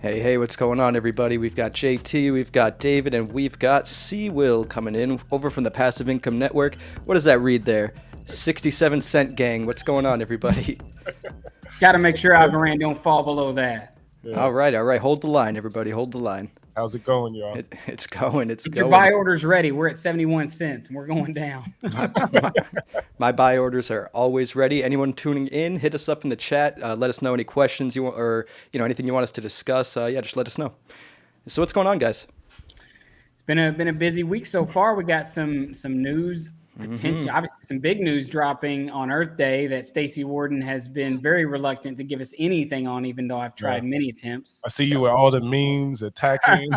Hey, what's going on, everybody? We've got JT, we've got David, and we've got C-Will coming in over from the Passive Income Network. What does that read there? 67-cent gang. What's going on, everybody? Got to make sure Algorand don't fall below that. Yeah. All right. Hold the line, everybody. Hold the line. How's it going, y'all? It's going. Get your buy orders ready. We're at 71 cents, and we're going down. My buy orders are always ready. Anyone tuning in, hit us up in the chat. Let us know any questions you want, or anything you want us to discuss. Just let us know. So what's going on, guys? It's been a busy week so far. We got some news. Potentially, obviously, some big news dropping on Earth Day that Stacey Warden has been very reluctant to give us anything on, even though I've tried many attempts. I see you with all the memes attacking,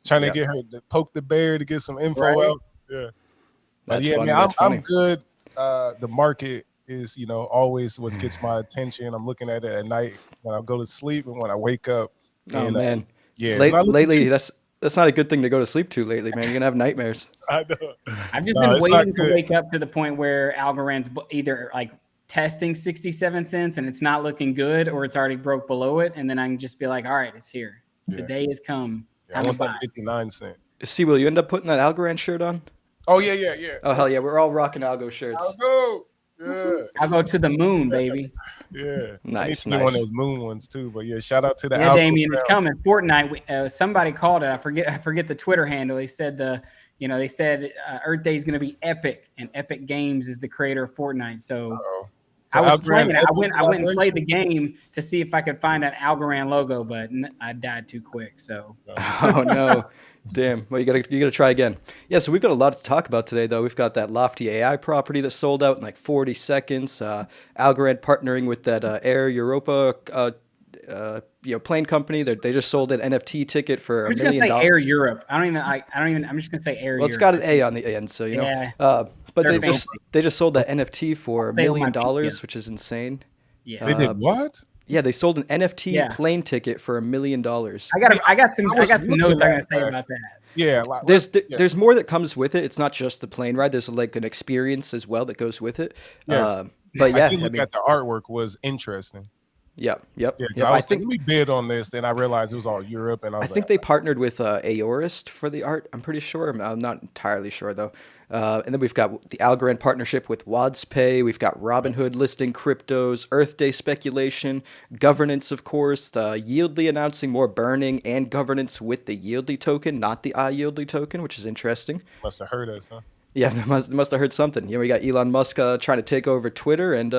trying to get her to poke the bear to get some info out. Yeah, that's funny. Man, I'm good. The market is, always what gets my attention. I'm looking at it at night when I go to sleep and when I wake up. Oh man, lately that's not a good thing to go to sleep to lately, man. You're gonna have nightmares. I know. I've just been waiting to wake up to the point where Algorand's either like testing 67 cents and it's not looking good, or it's already broke below it, and then I can just be like, all right, it's here. The day has come. I want that 59 cent. See, will you end up putting that Algorand shirt on? Oh yeah. Oh hell yeah, we're all rocking Algo shirts. Algo. Yeah. I'll go to the moon, baby. Yeah. Nice. One of those moon ones too. But shout out to the Algo. Damien, it's coming. Fortnite. Somebody called it. I forget the Twitter handle. They said they said Earth Day is going to be epic, and Epic Games is the creator of Fortnite. So I was playing it. I went and played the game to see if I could find an Algorand logo, but I died too quick. So oh no. Damn. Well, you gotta try again. Yeah, so we've got a lot to talk about today, though. We've got that Lofty AI property that sold out in like 40 seconds. Algorand partnering with that Air Europa plane company. They just sold an NFT ticket for $1 million. Say Air Europe. I don't even. I'm just gonna say Air. Well, it's got an A on the end, so but they just sold that NFT for $1 million, which is insane. Yeah. They did what? Yeah, they sold an NFT plane ticket for $1 million. I got some notes I'm gonna say about that. Yeah, there's more that comes with it. It's not just the plane ride. There's like an experience as well that goes with it. Yes. But yeah, I think at the artwork was interesting. Yep. I think we bid on this, then I realized it was all Europe, and I think they partnered with Aorist for the art. I'm pretty sure. I'm not entirely sure though. And then we've got the Algorand partnership with WadsPay. We've got Robinhood listing cryptos, Earth Day speculation, governance, of course. Yieldly announcing more burning and governance with the Yieldly token, not the iYieldly token, which is interesting. Must have heard us, huh? Yeah, must have heard something. We got Elon Musk trying to take over Twitter and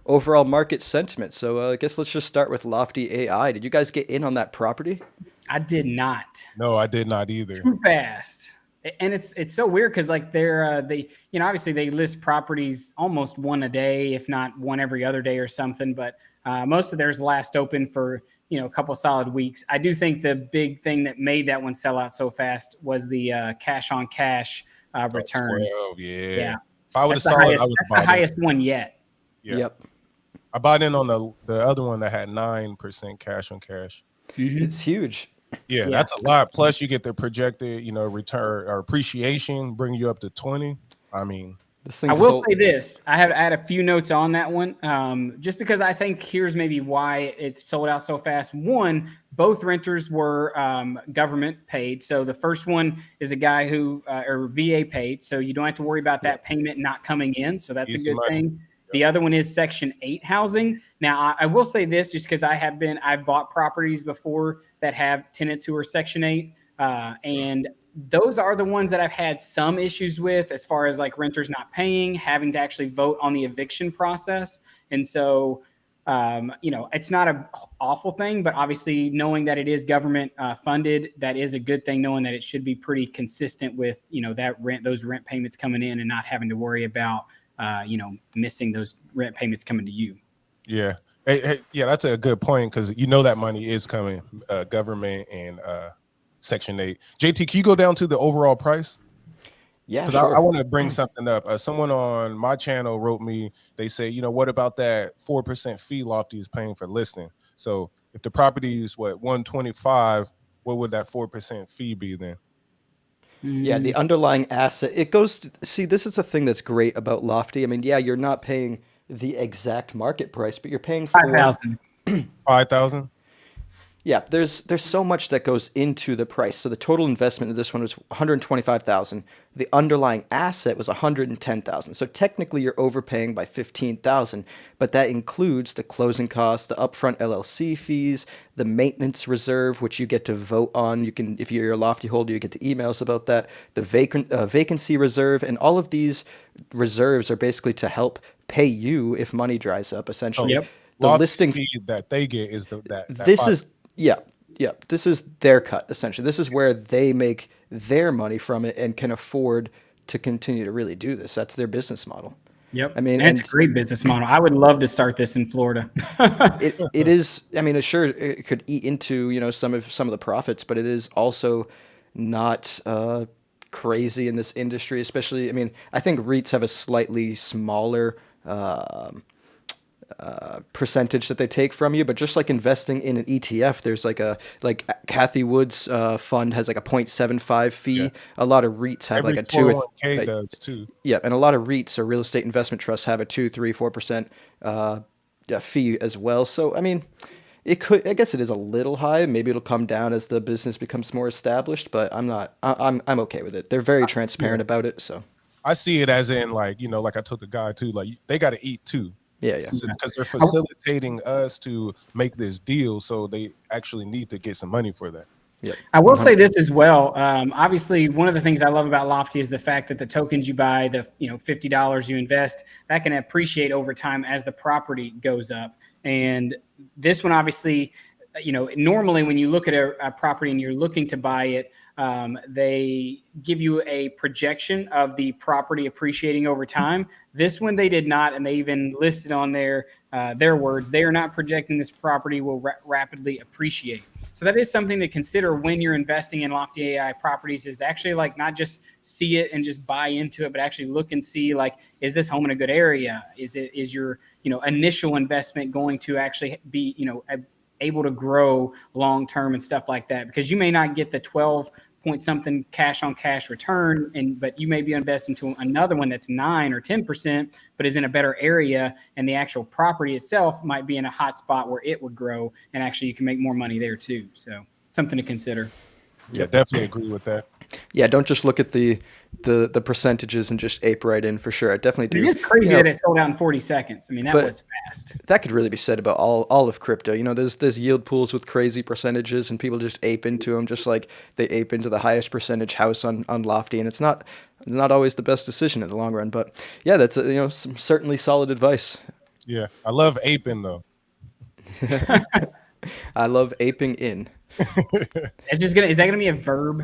overall market sentiment. So I guess let's just start with Lofty AI. Did you guys get in on that property? I did not. No, I did not either. Too fast. And it's so weird because like they obviously they list properties almost one a day, if not one every other day or something. But most of theirs last open for a couple solid weeks. I do think the big thing that made that one sell out so fast was the cash on cash return. 12, yeah. If I would have saw it, that's the highest one yet. Yeah. Yep. I bought in on the other one that had 9% cash on cash. Mm-hmm. It's huge. Yeah, that's a lot. Plus, you get the projected, return or appreciation, bring you up to 20. I mean, I will say this: I had a few notes on that one, just because I think here's maybe why it sold out so fast. One, both renters were government paid, so the first one is a guy who or VA paid, so you don't have to worry about that payment not coming in. So that's a good thing. The other one is Section 8 housing. Now, I will say this just because I've bought properties before that have tenants who are Section 8, and those are the ones that I've had some issues with as far as like renters not paying, having to actually vote on the eviction process. And so, it's not an awful thing, but obviously knowing that it is government funded, that is a good thing, knowing that it should be pretty consistent with, those rent payments coming in and not having to worry about missing those rent payments coming to you. Yeah. Hey, that's a good point because that money is coming, government and Section 8. JT, can you go down to the overall price? Yeah, because sure. I want to bring something up. Someone on my channel wrote me. They say, what about that 4% fee Lofty is paying for listing? So if the property is 125, what would that 4% fee be then? Yeah, the underlying asset, it goes to, see, this is the thing that's great about Lofty. I mean, yeah, you're not paying the exact market price, but you're paying for 5,000. 5,000. Yeah, there's so much that goes into the price. So the total investment of this one was 125,000. The underlying asset was 110,000. So technically you're overpaying by 15,000, but that includes the closing costs, the upfront LLC fees, the maintenance reserve, which you get to vote on. You can, if you're a Lofty holder, you get the emails about that. The vacancy reserve, and all of these reserves are basically to help pay you if money dries up. So Essentially, Yep. the Lofty's listing. fee that they get is that This five. is yeah, yeah. This is their cut essentially. This is where they make their money from it and can afford to continue to really do this. That's their business model. Yep. I mean, And it's a and great business model. I would love to start this in Florida. it is. I mean, sure it could eat into some of the profits, but it is also not crazy in this industry. Especially, I mean, I think REITs have a slightly smaller. Percentage that they take from you, but just like investing in an ETF, there's like Kathy Wood's fund has like a 0.75 fee. Yeah. A lot of REITs have Every like a 401k does too. yeah, and a lot of REITs or real estate investment trusts have a 2, 3, 4% fee as well. So I mean, I guess it is a little high. Maybe it'll come down as the business becomes more established, but I'm okay with it. They're very transparent about it. So I see it as in like like I told the guy too, like they got to eat too. yeah. Because they're facilitating us to make this deal, so they actually need to get some money for that. Yep. I will say this as well. Obviously, one of the things I love about Lofty is the fact that the tokens you buy, the $50 you invest, that can appreciate over time as the property goes up. And this one, obviously, normally when you look at a property and you're looking to buy it, they give you a projection of the property appreciating over time. This one they did not, and they even listed on their words, they are not projecting this property will rapidly appreciate. So that is something to consider when you're investing in Lofty AI properties, is to actually like not just see it and just buy into it, but actually look and see like, is this home in a good area? Is your initial investment going to actually be able to grow long term and stuff like that? Because you may not get the 12 point something cash on cash return, but you may be investing to another one that's 9 or 10%, but is in a better area, and the actual property itself might be in a hot spot where it would grow, and actually you can make more money there too. So something to consider. Yeah, definitely agree with that. Yeah, don't just look at the percentages and just ape right in for sure. I definitely do. It is crazy that it sold out in 40 seconds. I mean, that was fast. That could really be said about all of crypto. There's yield pools with crazy percentages, and people just ape into them, just like they ape into the highest percentage house on Lofty, and it's not always the best decision in the long run. But yeah, that's some certainly solid advice. Yeah, I love aping though. I love aping in. It's just is that gonna be a verb?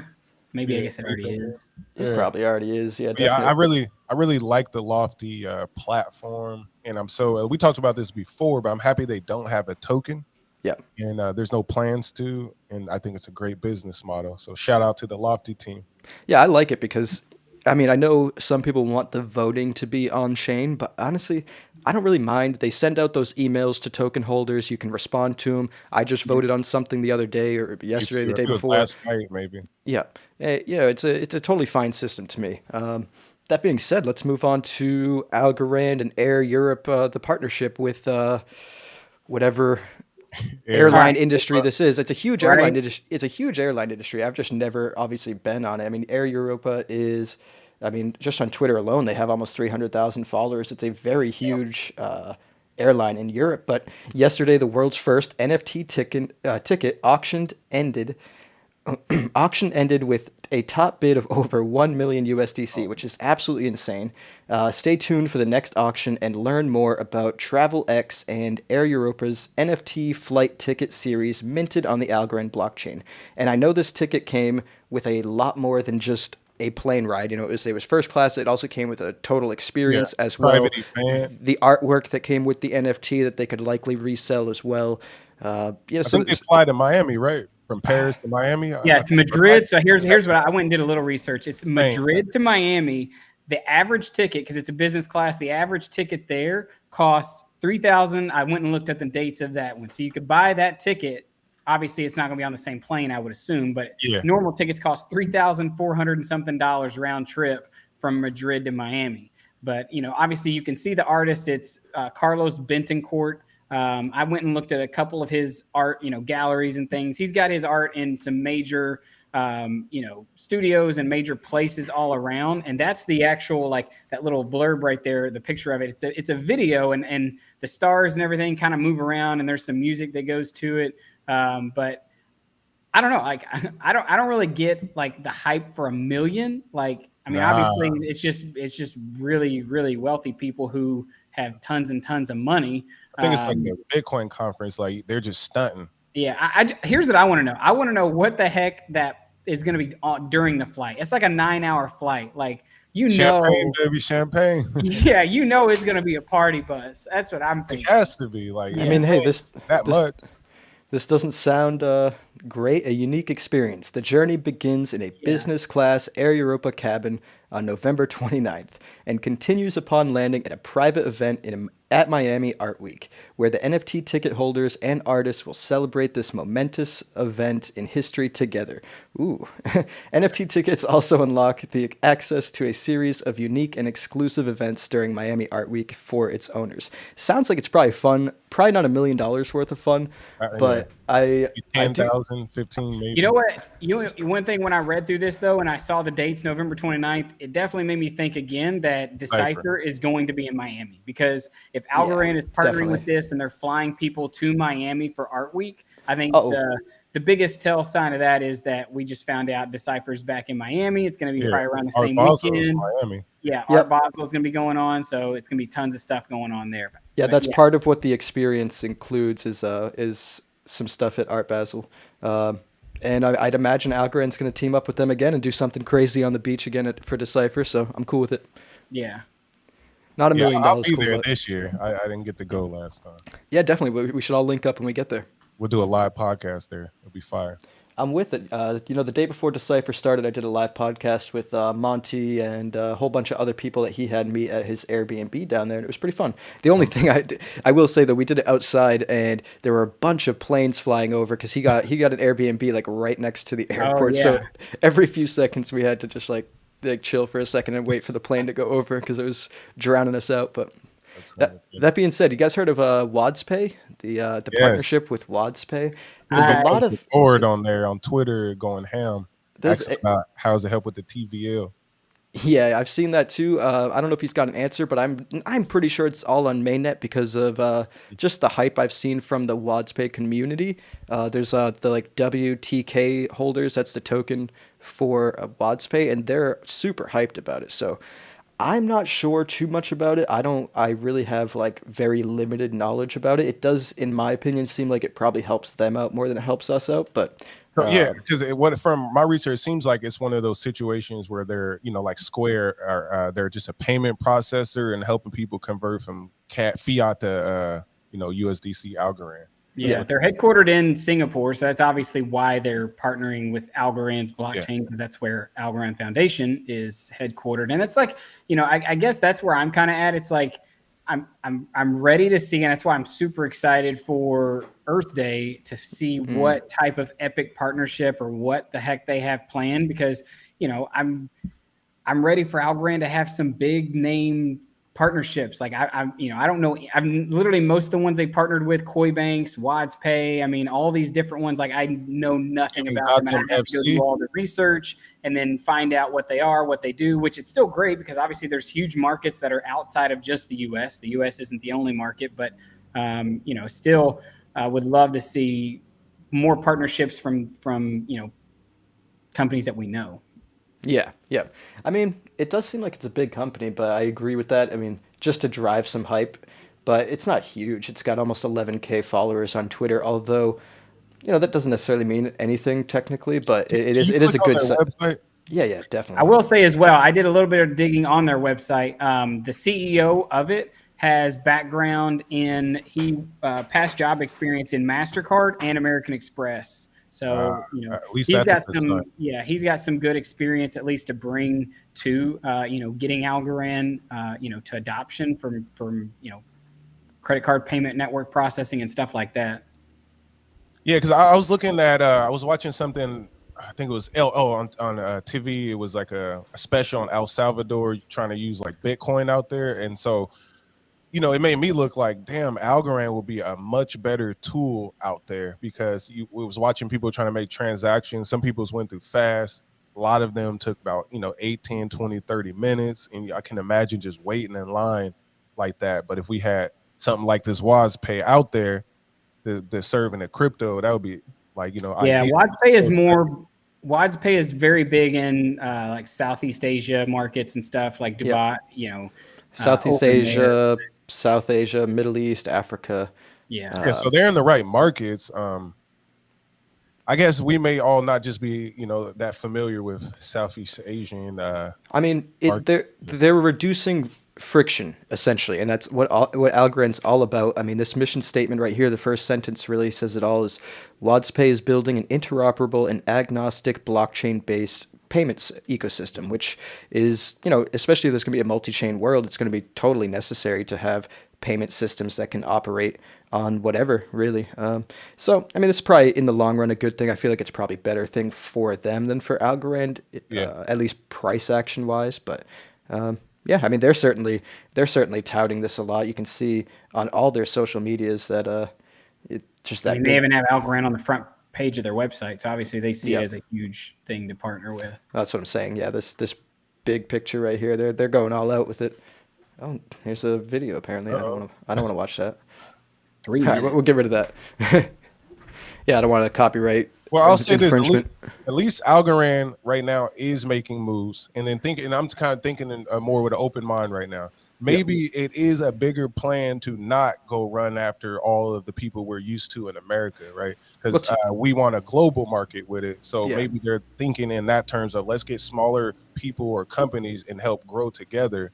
Maybe. Yeah, I guess it already is. It probably already is. Yeah, definitely. Yeah, I really like the Lofty platform, and I'm so we talked about this before, but I'm happy they don't have a token. Yeah, and there's no plans to, and I think it's a great business model. So shout out to the Lofty team. Yeah, I like it because, I mean, I know some people want the voting to be on chain, but honestly, I don't really mind. They send out those emails to token holders. You can respond to them. I just voted on something the other day or yesterday, the day before. Last night, maybe. Yeah, it's a totally fine system to me. That being said, let's move on to Algorand and Air Europe, the partnership with whatever airline industry this is. It's a huge airline industry. It's a huge airline industry. I've just never obviously been on it. I mean, Air Europa is, I mean, just on Twitter alone, they have almost 300,000 followers. It's a very huge airline in Europe. But yesterday, the world's first NFT ticket auction ended with a top bid of over 1 million USDC, which is absolutely insane. Stay tuned for the next auction and learn more about TravelX and Air Europa's NFT flight ticket series minted on the Algorand blockchain. And I know this ticket came with a lot more than just a plane ride. It was first class. It also came with a total experience as well. The artwork that came with the NFT that they could likely resell as well. I think they fly to Miami, right? From Paris to Miami? Yeah, to Madrid. So here's what I went and did a little research. It's Madrid to Miami. The average ticket, because it's a business class, the average ticket there costs $3,000. I went and looked at the dates of that one. So you could buy that ticket. Obviously, it's not going to be on the same plane, I would assume, but normal tickets cost $3,400 and something round trip from Madrid to Miami. But, obviously you can see the artist. It's Carlos Bentoncourt. I went and looked at a couple of his art, galleries and things. He's got his art in some major, studios and major places all around. And that's the actual, like that little blurb right there, the picture of it. It's a video, and the stars and everything kind of move around, and there's some music that goes to it. But I don't know. Like, I don't really get like the hype for $1 million. Like, I mean, obviously it's just really, really wealthy people who have tons and tons of money. I think it's like the Bitcoin conference. Like they're just stunting. Yeah. Here's what I want to know. I want to know what the heck that is going to be during the flight. It's like a 9-hour flight. Like, champagne, baby, champagne. Yeah, it's going to be a party bus. That's what I'm thinking. It has to be. Like, I mean, hey, much. This doesn't sound great. A unique experience. The journey begins in a business class Air Europa cabin on November 29th and continues upon landing at a private event at Miami Art Week, where the NFT ticket holders and artists will celebrate this momentous event in history together. Ooh. NFT tickets also unlock the access to a series of unique and exclusive events during Miami Art Week for its owners. Sounds like it's probably fun. Probably not $1 million worth of fun, but I 10,000, 15 maybe. You know what? One thing when I read through this though, and I saw the dates November 29th, it definitely made me think again that Decipher is going to be in Miami, because if Algorand is partnering with this and they're flying people to Miami for Art Week, I think the biggest tell sign of that is that we just found out Decipher's back in Miami. It's going to be probably around the same weekend. Miami. Yeah, Art Basel is going to be going on, so it's going to be tons of stuff going on there. Yeah, that's part of what the experience includes is some stuff at Art Basel. And I'd imagine Algorand's going to team up with them again and do something crazy on the beach again for Decipher, so I'm cool with it. Yeah. Not $1 million. I'll be there this year. I didn't get to go last time. Yeah, definitely. We should all link up when we get there. We'll do a live podcast there. It'll be fire. I'm with it. The day before Decipher started, I did a live podcast with Monty and a whole bunch of other people that he had meet at his Airbnb down there, and it was pretty fun. The only thing I will say that we did it outside, and there were a bunch of planes flying over because he got an Airbnb like right next to the airport. So every few seconds we had to just like chill for a second and wait for the plane to go over because it was drowning us out. But that being said, you guys heard of WadsPay, the partnership with WadsPay? There's a lot of forward on there on Twitter going ham. About how does it help with the TVL? Yeah, I've seen that too. I don't know if he's got an answer, but I'm pretty sure it's all on mainnet because of just the hype I've seen from the WadsPay community. There's the like WTK holders. That's the token for WadsPay, and they're super hyped about it. So I'm not sure too much about it. I really have like very limited knowledge about it. It does, in my opinion, seem like it probably helps them out more than it helps us out. But because from my research, it seems like it's one of those situations where they're, like Square, or they're just a payment processor and helping people convert from fiat to, USDC Algorand. Yeah, they're headquartered in Singapore, so that's obviously why they're partnering with Algorand's blockchain, because that's where Algorand Foundation is headquartered. And it's like, I guess that's where I'm kind of at. It's like I'm ready to see, and that's why I'm super excited for Earth Day to see what type of epic partnership or what the heck they have planned, because I'm ready for Algorand to have some big name partnerships. Like I don't know. I'm literally most of the ones they partnered with, Koi Banks, WadsPay. I mean, all these different ones. Like I know nothing about them. And I have to go do all the research and then find out what they are, what they do. Which it's still great because obviously there's huge markets that are outside of just the U.S. The U.S. isn't the only market, but still would love to see more partnerships from companies that we know. Yeah. I mean, it does seem like it's a big company, but I agree with that. I mean, just to drive some hype, but it's not huge. It's got almost 11K followers on Twitter, although, that doesn't necessarily mean anything technically, but it is a good website. Yeah, definitely. I will say as well, I did a little bit of digging on their website. The CEO of it has background in past job experience in MasterCard and American Express. So, at least he's got some good experience, at least to bring to, getting Algorand, to adoption from, credit card payment network processing and stuff like that. Yeah, because I was looking at, I was watching something, I think it was on TV. It was like a special on El Salvador trying to use like Bitcoin out there. And so, it made me look like, damn, Algorand will be a much better tool out there, because we was watching people trying to make transactions. Some people's went through fast. A lot of them took about 8, 10, 20, 30 minutes. And I can imagine just waiting in line like that. But if we had something like this WazPay out there that's serving a crypto, that would be Yeah, ideal. WazPay is very big in like Southeast Asia markets and stuff like Dubai, Southeast over there. Asia, South Asia, Middle East, Africa. Yeah. So they're in the right markets. I guess we may all not just be, that familiar with Southeast Asian. I mean, they're reducing friction essentially, and that's what Algorand's all about. I mean, this mission statement right here, the first sentence really says it all: is WazPay is building an interoperable and agnostic blockchain-based payments ecosystem, which is, especially if there's going to be a multi-chain world, it's going to be totally necessary to have payment systems that can operate on whatever, really. So, I mean, it's probably in the long run a good thing. I feel like it's probably a better thing for them than for Algorand, at least price action wise. But yeah, I mean, they're certainly touting this a lot. You can see on all their social medias that they even have Algorand on the front page of their website, so obviously they see it as a huge thing to partner with. That's what I'm saying. Yeah, this big picture right here, they're going all out with it. Oh, here's a video. Apparently, I don't want to watch that. 3 minutes. All right, we'll get rid of that. Yeah, I don't want to copyright. Well, I'll say this: at least Algorand right now is making moves, and then I'm kind of thinking more with an open mind right now. Maybe it is a bigger plan to not go run after all of the people we're used to in America, right? Because we want a global market with it. So maybe they're thinking in that terms of, let's get smaller people or companies and help grow together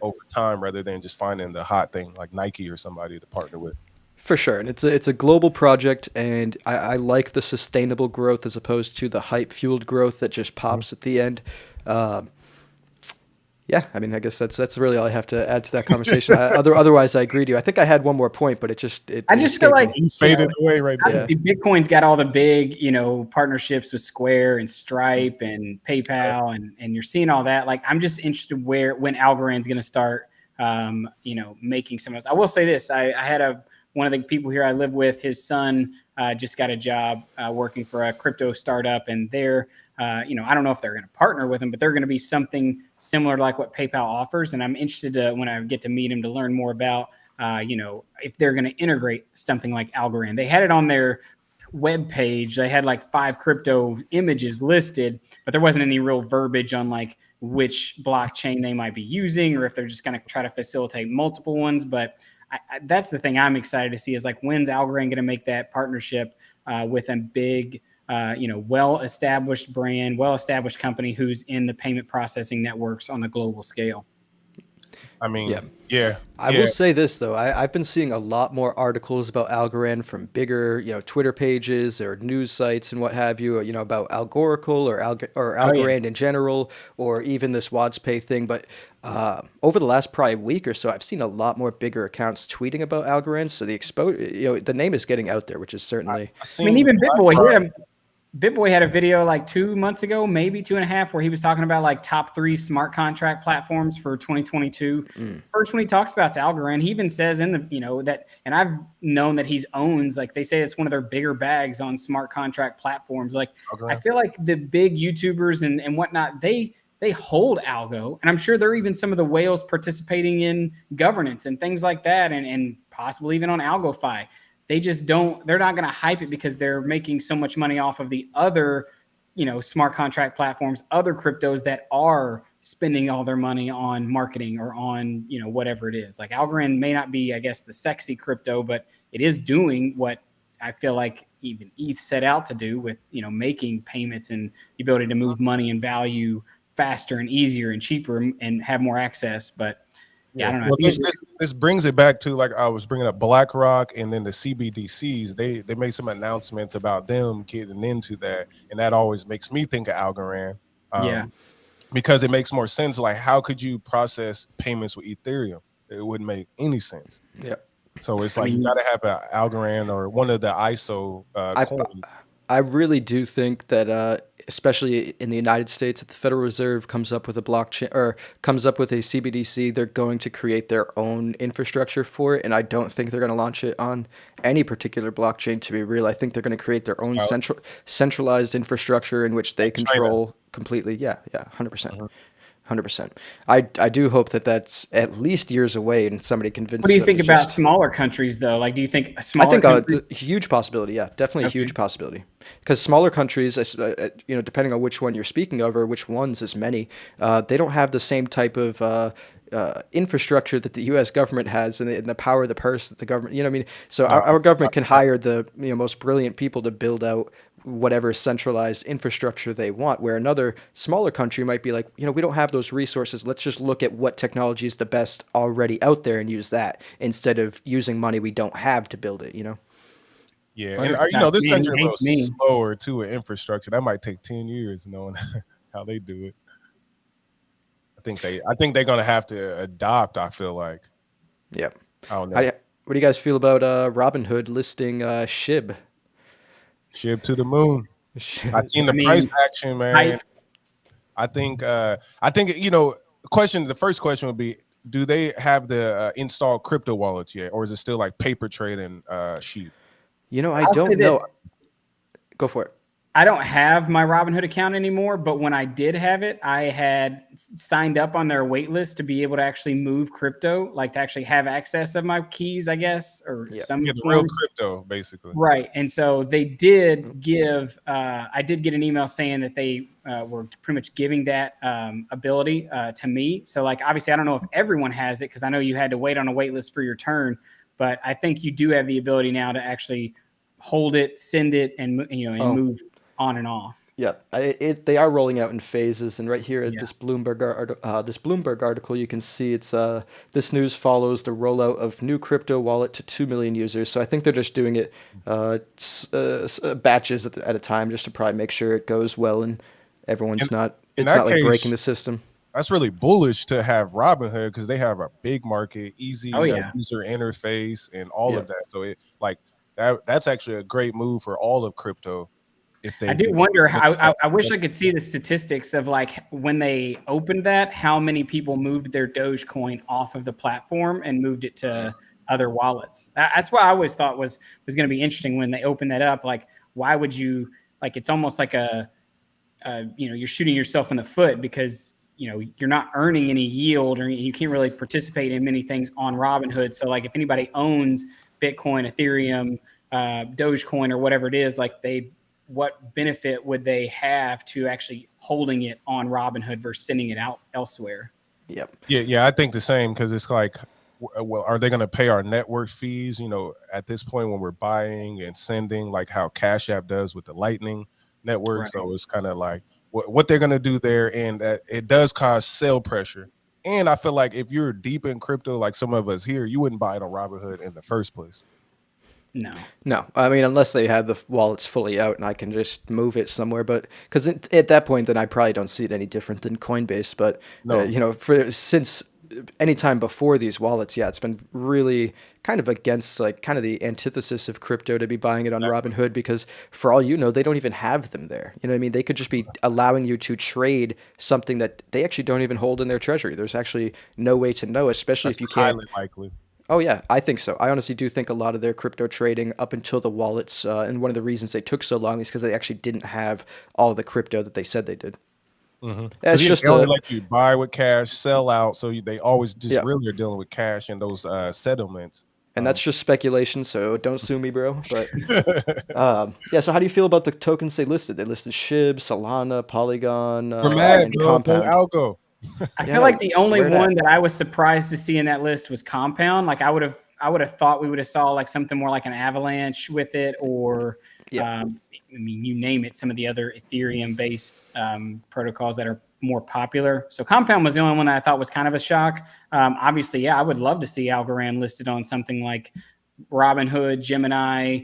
over time, rather than just finding the hot thing like Nike or somebody to partner with. For sure, and it's a global project, and I like the sustainable growth as opposed to the hype-fueled growth that just pops at the end. Yeah, I mean, I guess that's really all I have to add to that conversation. Otherwise, I agree with you. I think I had one more point, but I just feel like you faded away right there. Bitcoin's got all the big, partnerships with Square and Stripe and PayPal, and you're seeing all that. Like, I'm just interested when Algorand's going to start, making some of this. I will say this: I had one of the people here I live with, his son just got a job working for a crypto startup, and they're, I don't know if they're going to partner with him, but they're going to be something similar to like what PayPal offers. And I'm interested to, when I get to meet him, to learn more about, if they're going to integrate something like Algorand. They had it on their web page. They had like 5 crypto images listed, but there wasn't any real verbiage on like which blockchain they might be using, or if they're just going to try to facilitate multiple ones. But that's the thing I'm excited to see, is like, when's Algorand going to make that partnership with a big, well-established brand, well-established company who's in the payment processing networks on the global scale? I mean, I will say this though, I've been seeing a lot more articles about Algorand from bigger, Twitter pages or news sites and what have you, about Algoracle or Algorand in general, or even this WazPay thing. But over the last probably week or so, I've seen a lot more bigger accounts tweeting about Algorand. So the name is getting out there, which is certainly. Even BitBoy had a video like 2 months ago, maybe 2.5, where he was talking about like top 3 smart contract platforms for 2022. First one he talks about is Algorand. He even says in the, that, and I've known that he's owns, like, they say it's one of their bigger bags on smart contract platforms. Like, I feel like the big YouTubers and whatnot, they hold Algo, and I'm sure they're even some of the whales participating in governance and things like that, and possibly even on AlgoFi. They just they're not going to hype it because they're making so much money off of the other, smart contract platforms, other cryptos that are spending all their money on marketing or on, whatever it is. Like, Algorand may not be, I guess, the sexy crypto, but it is doing what I feel like even ETH set out to do with, making payments and the ability to move money and value faster and easier and cheaper and have more access. But I don't know. Well, this brings it back to, like, I was bringing up BlackRock and then the CBDCs. They made some announcements about them getting into that, and that always makes me think of Algorand. Because it makes more sense. Like, how could you process payments with Ethereum? It wouldn't make any sense. Yeah. So it's like, you got to have an Algorand or one of the ISO coins. I really do think that, especially in the United States, if the Federal Reserve comes up with a blockchain or comes up with a CBDC, they're going to create their own infrastructure for it. And I don't think they're going to launch it on any particular blockchain, to be real. I think they're going to create their own Well, centralized infrastructure in which they like China. control completely. Yeah, yeah, 100%. 100%. I do hope that that's at least years away and somebody What do convinces you them think to about just. smaller countries, though? Like, do you think a I smaller think country? it's a huge possibility. Yeah, definitely a Okay. huge possibility. Because smaller countries, depending on which one you're speaking of or which ones, as many, they don't have the same type of infrastructure that the U.S. government has, and the power of the purse that the government. You know what I mean? So No, our it's government not can that. hire the most brilliant people to build out whatever centralized infrastructure they want, where another smaller country might be like, we don't have those resources. Let's just look at what technology is the best already out there and use that instead of using money we don't have to build it. Yeah, and 100%. this Man, country you a little hate me. slower too with infrastructure. That might take 10 years, knowing how they do it. I think they're gonna have to adopt. I feel like Yeah. I don't How do know. you, what do you guys feel about Robinhood listing SHIB? Ship to the moon. I seen I the price mean, action, man. hype. I think the first question would be, do they have the installed crypto wallets yet, or is it still like paper trading sheep? I I'll say don't this. know. Go for it. I don't have my Robinhood account anymore, but when I did have it, I had signed up on their wait list to be able to actually move crypto, like to actually have access of my keys, I guess, or Yeah. Yeah, some the real form. crypto, basically. Right. And so they did give, I did get an email saying that they were pretty much giving that ability to me. So, like, obviously, I don't know if everyone has it because I know you had to wait on a wait list for your turn, but I think you do have the ability now to actually hold it, send it, and, and Oh, move on and off. yeah. They are rolling out in phases, and right here at Yeah. this Bloomberg article, you can see this news follows the rollout of new crypto wallet to 2 million users. So I think they're just doing it batches at a time, just to probably make sure it goes well and In everyone's not. in It's that not like breaking case, the system. that's really bullish to have Robinhood because they have a big market, Oh, easy yeah. user interface, and all Yeah. of that. So it like that's actually a great move for all of crypto if I they do do wonder make how. this that I wish I successful. could see the statistics of like when they opened that, how many people moved their Dogecoin off of the platform and moved it to other wallets. That's what I always thought was going to be interesting when they opened that up. Like, why would you? Like, it's almost like you're shooting yourself in the foot because you're not earning any yield or you can't really participate in many things on Robinhood. So, like, if anybody owns Bitcoin, Ethereum, Dogecoin, or whatever it is, like what benefit would they have to actually holding it on Robinhood versus sending it out elsewhere? Yep. Yeah, I think the same because it's like, well, are they going to pay our network fees? At this point when we're buying and sending, like how Cash App does with the Lightning network. Right. So it's kind of like what they're going to do there, and that it does cause sell pressure. And I feel like if you're deep in crypto, like some of us here, you wouldn't buy it on Robinhood in the first place. No. No, I mean unless they have the wallets fully out and I can just move it somewhere, but because at that point, then I probably don't see it any different than Coinbase. But No, for since any time before these wallets, yeah, it's been really kind of against like kind of the antithesis of crypto to be buying it on exactly. Robinhood because for all you know, they don't even have them there. You know what I mean? They could just be allowing you to trade something that they actually don't even hold in their treasury. There's actually no way to know, especially That's if you can't. highly likely. Oh yeah, I think so. I honestly do think a lot of their crypto trading up until the wallets, and one of the reasons they took so long is because they actually didn't have all the crypto that they said they did. Because It's they just only a let you buy with cash, sell out. So they always just yeah, really are dealing with cash and those settlements. and Um, that's just speculation. So don't sue me, bro. But yeah. So how do you feel about the tokens they listed? They listed SHIB, Solana, Polygon, We're I feel like mad, and bro. Go Compound. Algo. I feel Yeah, like the only where one that? that I was surprised to see in that list was Compound. Like I would have thought we would have saw like something more like an Avalanche with it, or Yeah, I mean, you name it. Some of the other Ethereum based protocols that are more popular. So Compound was the only one that I thought was kind of a shock. Obviously, yeah, I would love to see Algorand listed on something like Robinhood, Gemini.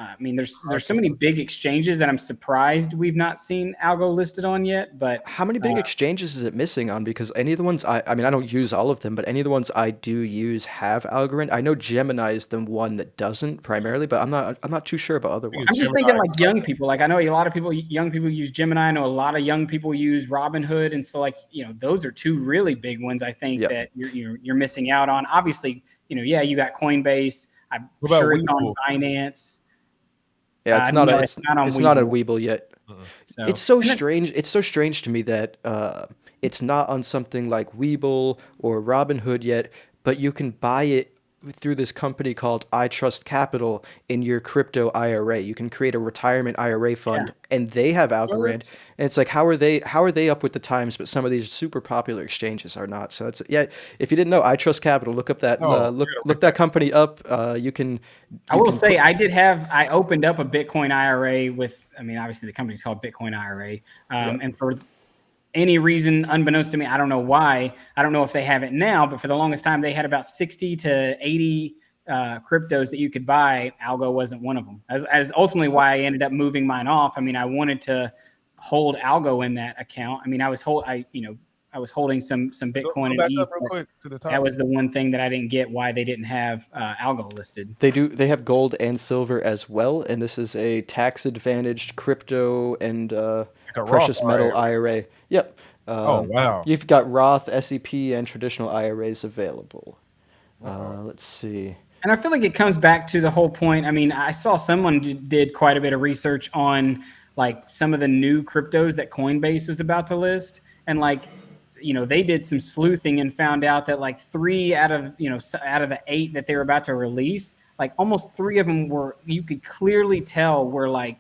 I mean, there's so many big exchanges that I'm surprised we've not seen Algo listed on yet. But How many big exchanges is it missing on? Because any of the ones I mean, I don't use all of them, but any of the ones I do use have Algorand. I know Gemini is the one that doesn't primarily, but I'm not too sure about other ones. I'm just thinking like young people. Like I know a lot of people, young people use Gemini. I know a lot of young people use Robinhood, and so like those are two really big ones. I think that you're missing out on. Obviously, yeah, you got Coinbase. I'm sure it's on Binance. Yeah, it's not a Webull yet. So, it's so strange. It's so strange to me that it's not on something like Webull or Robinhood yet, but you can buy it through this company called I Trust Capital in your crypto IRA. You can create a retirement IRA fund, and they have Algorand. And it's like, how are they up with the times? But some of these super popular exchanges are not. So it's if you didn't know, I Trust Capital. Look up that look that company up. I will say I opened up a Bitcoin IRA with. I mean, obviously the company's called Bitcoin IRA, and for any reason unbeknownst to me, I don't know why. I don't know if they have it now, but for the longest time, they had about 60 to 80 cryptos that you could buy. Algo wasn't one of them. As ultimately why I ended up moving mine off. I mean, I wanted to hold Algo in that account. I mean, I was holding some Bitcoin and ETH. Real quick to the top. That was the one thing that I didn't get why they didn't have Algo listed. They have gold and silver as well, and this is a tax advantaged crypto and precious metal IRA. Yep. Oh wow. You've got Roth, SEP, and traditional IRAs available. Let's see. And I feel like it comes back to the whole point. I mean, I saw someone did quite a bit of research on like some of the new cryptos that Coinbase was about to list, and like they did some sleuthing and found out that like 3 out of the 8 that they were about to release, like almost 3 of them were, you could clearly tell were like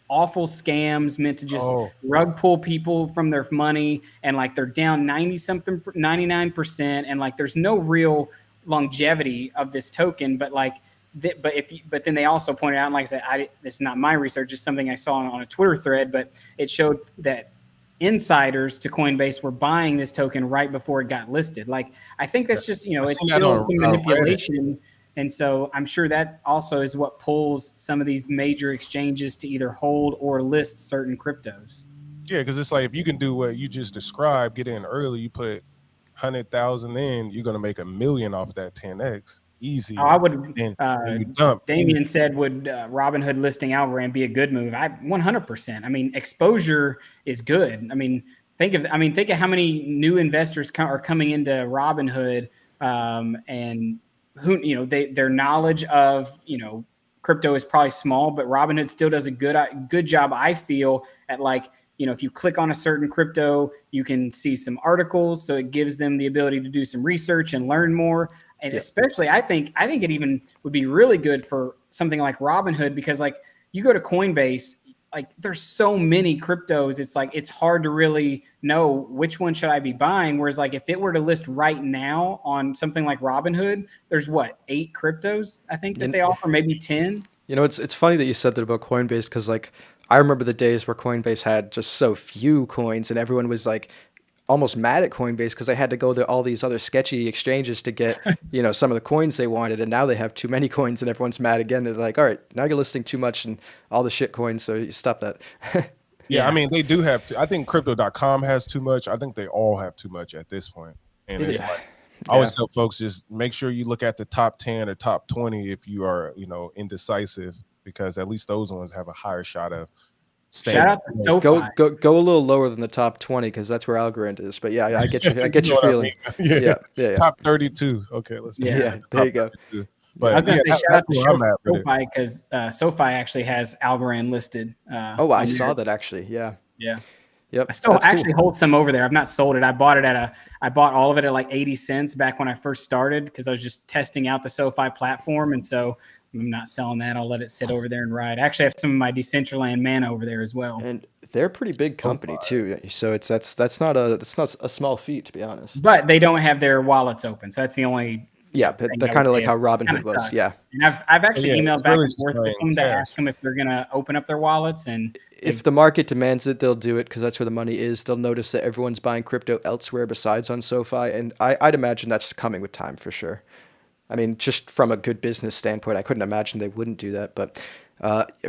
awful scams meant to just rug pull people from their money, and like they're down 99%, and like there's no real longevity of this token. But like but then they also pointed out, and like I said, this is not my research, it's something I saw on a Twitter thread, but it showed that insiders to Coinbase were buying this token right before it got listed. Like I think that's just it's still some manipulation. And so I'm sure that also is what pulls some of these major exchanges to either hold or list certain cryptos. Yeah, because it's like if you can do what you just described, get in early, you put 100,000 in, you're gonna make $1 million off that 10x easy. I would. You dump. Damien said, "Would Robinhood listing Algorand be a good move?" 100%. I mean, exposure is good. I mean, think of how many new investors are coming into Robinhood, and who their knowledge of crypto is probably small, but Robinhood still does a good job, I feel, at like if you click on a certain crypto, you can see some articles, so it gives them the ability to do some research and learn more. And especially, I think it even would be really good for something like Robinhood, because like you go to Coinbase, like there's so many cryptos, it's like it's hard to really know which one should I be buying. Whereas like if it were to list right now on something like Robinhood, there's 8 cryptos I think that they offer, maybe 10. It's funny that you said that about Coinbase, because like I remember the days where Coinbase had just so few coins, and everyone was like almost mad at Coinbase because they had to go to all these other sketchy exchanges to get some of the coins they wanted, and now they have too many coins and everyone's mad again. They're like, all right, now you're listing too much and all the shit coins, so you stop that. Yeah, I mean, they do have I think crypto.com has too much. I think they all have too much at this point. And it's like I always tell folks, just make sure you look at the top 10 or top 20 if you are indecisive, because at least those ones have a higher shot of staying. Shout out to SoFi. Go a little lower than the top 20, because that's where Algorand is. But yeah, I get you. I get your feeling. I mean. Yeah. Top 32. Okay, let's see. Yeah, there you go. 32. But I was going to say shout out to SoFi, because SoFi actually has Algorand listed. I saw that actually. Yeah. Yep. I still actually hold some over there. I've not sold it. I bought all of it at like 80 cents back when I first started, because I was just testing out the SoFi platform, and so I'm not selling that. I'll let it sit over there and ride. I actually have some of my Decentraland mana over there as well. And they're a pretty big company too. So that's not a small feat, to be honest. But they don't have their wallets open. So that's the only. Yeah, they're kind of like how Robinhood was. Sucks. Yeah. And I've actually emailed back and forth with them to ask them if they're going to open up their wallets. And if the market demands it, they'll do it, because that's where the money is. They'll notice that everyone's buying crypto elsewhere besides on SoFi. And I'd imagine that's coming with time for sure. I mean, just from a good business standpoint, I couldn't imagine they wouldn't do that. But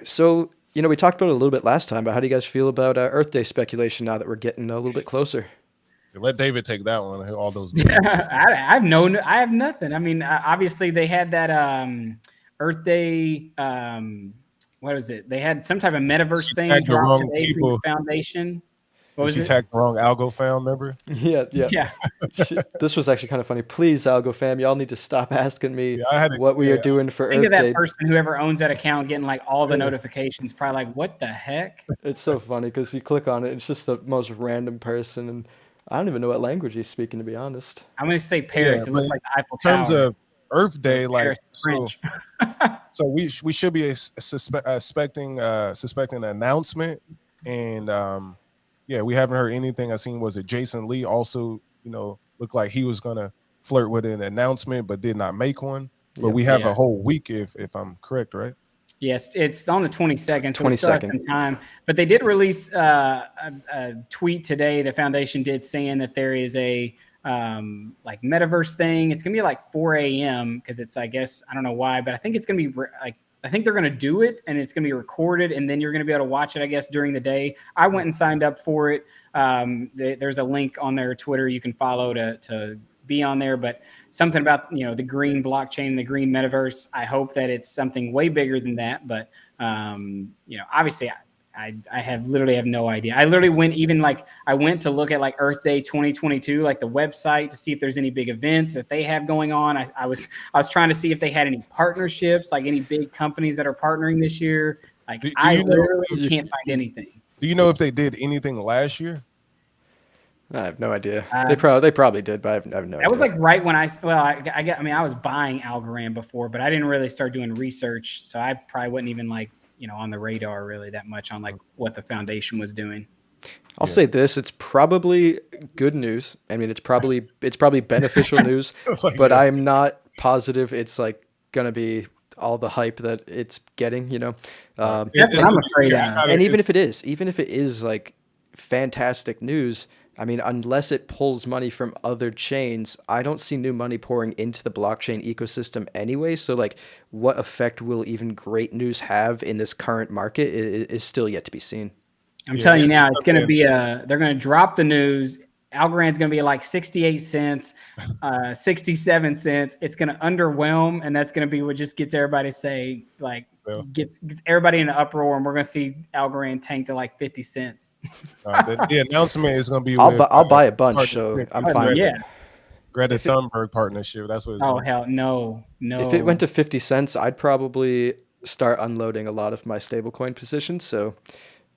so, we talked about it a little bit last time, but how do you guys feel about Earth Day speculation now that we're getting a little bit closer? Let David take that one. All those. I have nothing. I mean, obviously they had that Earth Day. What was it? They had some type of metaverse thing dropped today from the foundation. What was you it? tagged the wrong Algo found member? Yeah. This was actually kind of funny. Please, Algo fam, y'all need to stop asking me what we are doing for Earth Day. Think of that person, whoever owns that account, getting like all the notifications, probably like, what the heck? It's so funny because you click on it, it's just the most random person, and I don't even know what language he's speaking, to be honest. I'm going to say Paris. It looks like the Eiffel Tower. In terms of Earth Day, Paris, so we should be suspecting an announcement, and we haven't heard anything. I seen, was it Jason Lee also, looked like he was gonna flirt with an announcement but did not make one. But we have a whole week if I'm correct, right? Yes, it's on the 22nd, so we still have some time. But they did release a tweet today, the foundation did, saying that there is a like metaverse thing. It's gonna be like 4 a.m. because it's, I guess, I don't know why, but I think it's gonna be like, I think they're gonna do it and it's gonna be recorded, and then you're gonna be able to watch it, I guess, during the day. I went and signed up for it. There's a link on their Twitter you can follow to be on there, but something about the green blockchain, the green metaverse. I hope that it's something way bigger than that, but obviously I literally have no idea. I literally went to look at like Earth Day 2022, like the website, to see if there's any big events that they have going on. I was trying to see if they had any partnerships, like any big companies that are partnering this year. Like I literally can't find anything. Do you know if they did anything last year? I have no idea. They probably did, but I have no idea. That was like right when I was buying Algorand before, but I didn't really start doing research, so I probably wasn't even like on the radar really that much on like what the foundation was doing. I'll say this: it's probably good news. I mean, it's probably beneficial news, but I'm not positive it's like gonna be all the hype that it's getting. That's what I'm afraid of. And even if it is like fantastic news, I mean, unless it pulls money from other chains, I don't see new money pouring into the blockchain ecosystem anyway. So, like, what effect will even great news have in this current market is still yet to be seen. I'm telling you now, it's going to be they're going to drop the news. Algorand's going to be like 68 cents, 67 cents. It's going to underwhelm, and that's going to be what just gets everybody to say, like, gets everybody in an uproar, and we're going to see Algorand tank to like 50 cents. The announcement is going to be I'll buy a bunch, so I'm fine. Yeah. Greta Thunberg partnership. That's what it's going to be. Hell, no. If it went to 50 cents, I'd probably start unloading a lot of my stablecoin positions. So,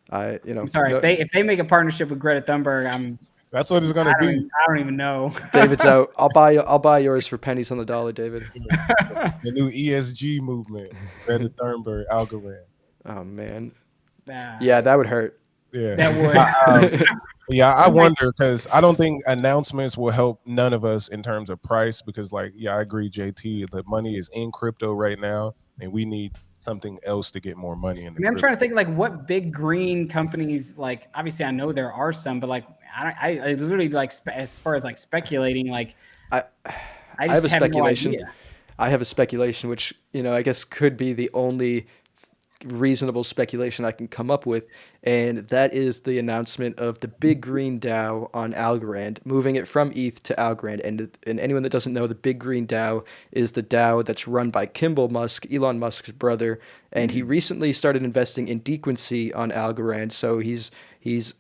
I'm sorry, if they make a partnership with Greta Thunberg, that's what it's going to be. I don't even know. David's out. I'll buy yours for pennies on the dollar, David. The new ESG movement, Greta Thunberg, Algorand. Oh man, yeah, that would hurt. Yeah, that would. I wonder, because I don't think announcements will help none of us in terms of price. Because, I agree, JT. The money is in crypto right now, and we need something else to get more money in. I'm trying to think like what big green companies, like obviously I know there are some, but like I literally like as far as like speculating, like I have a speculation. No idea. I have a speculation, which I guess could be the only reasonable speculation I can come up with, and that is the announcement of the Big Green DAO on Algorand, moving it from ETH to Algorand. And anyone that doesn't know, the Big Green DAO is the DAO that's run by Kimball Musk, Elon Musk's brother, and he recently started investing in Dequency on Algorand, so he's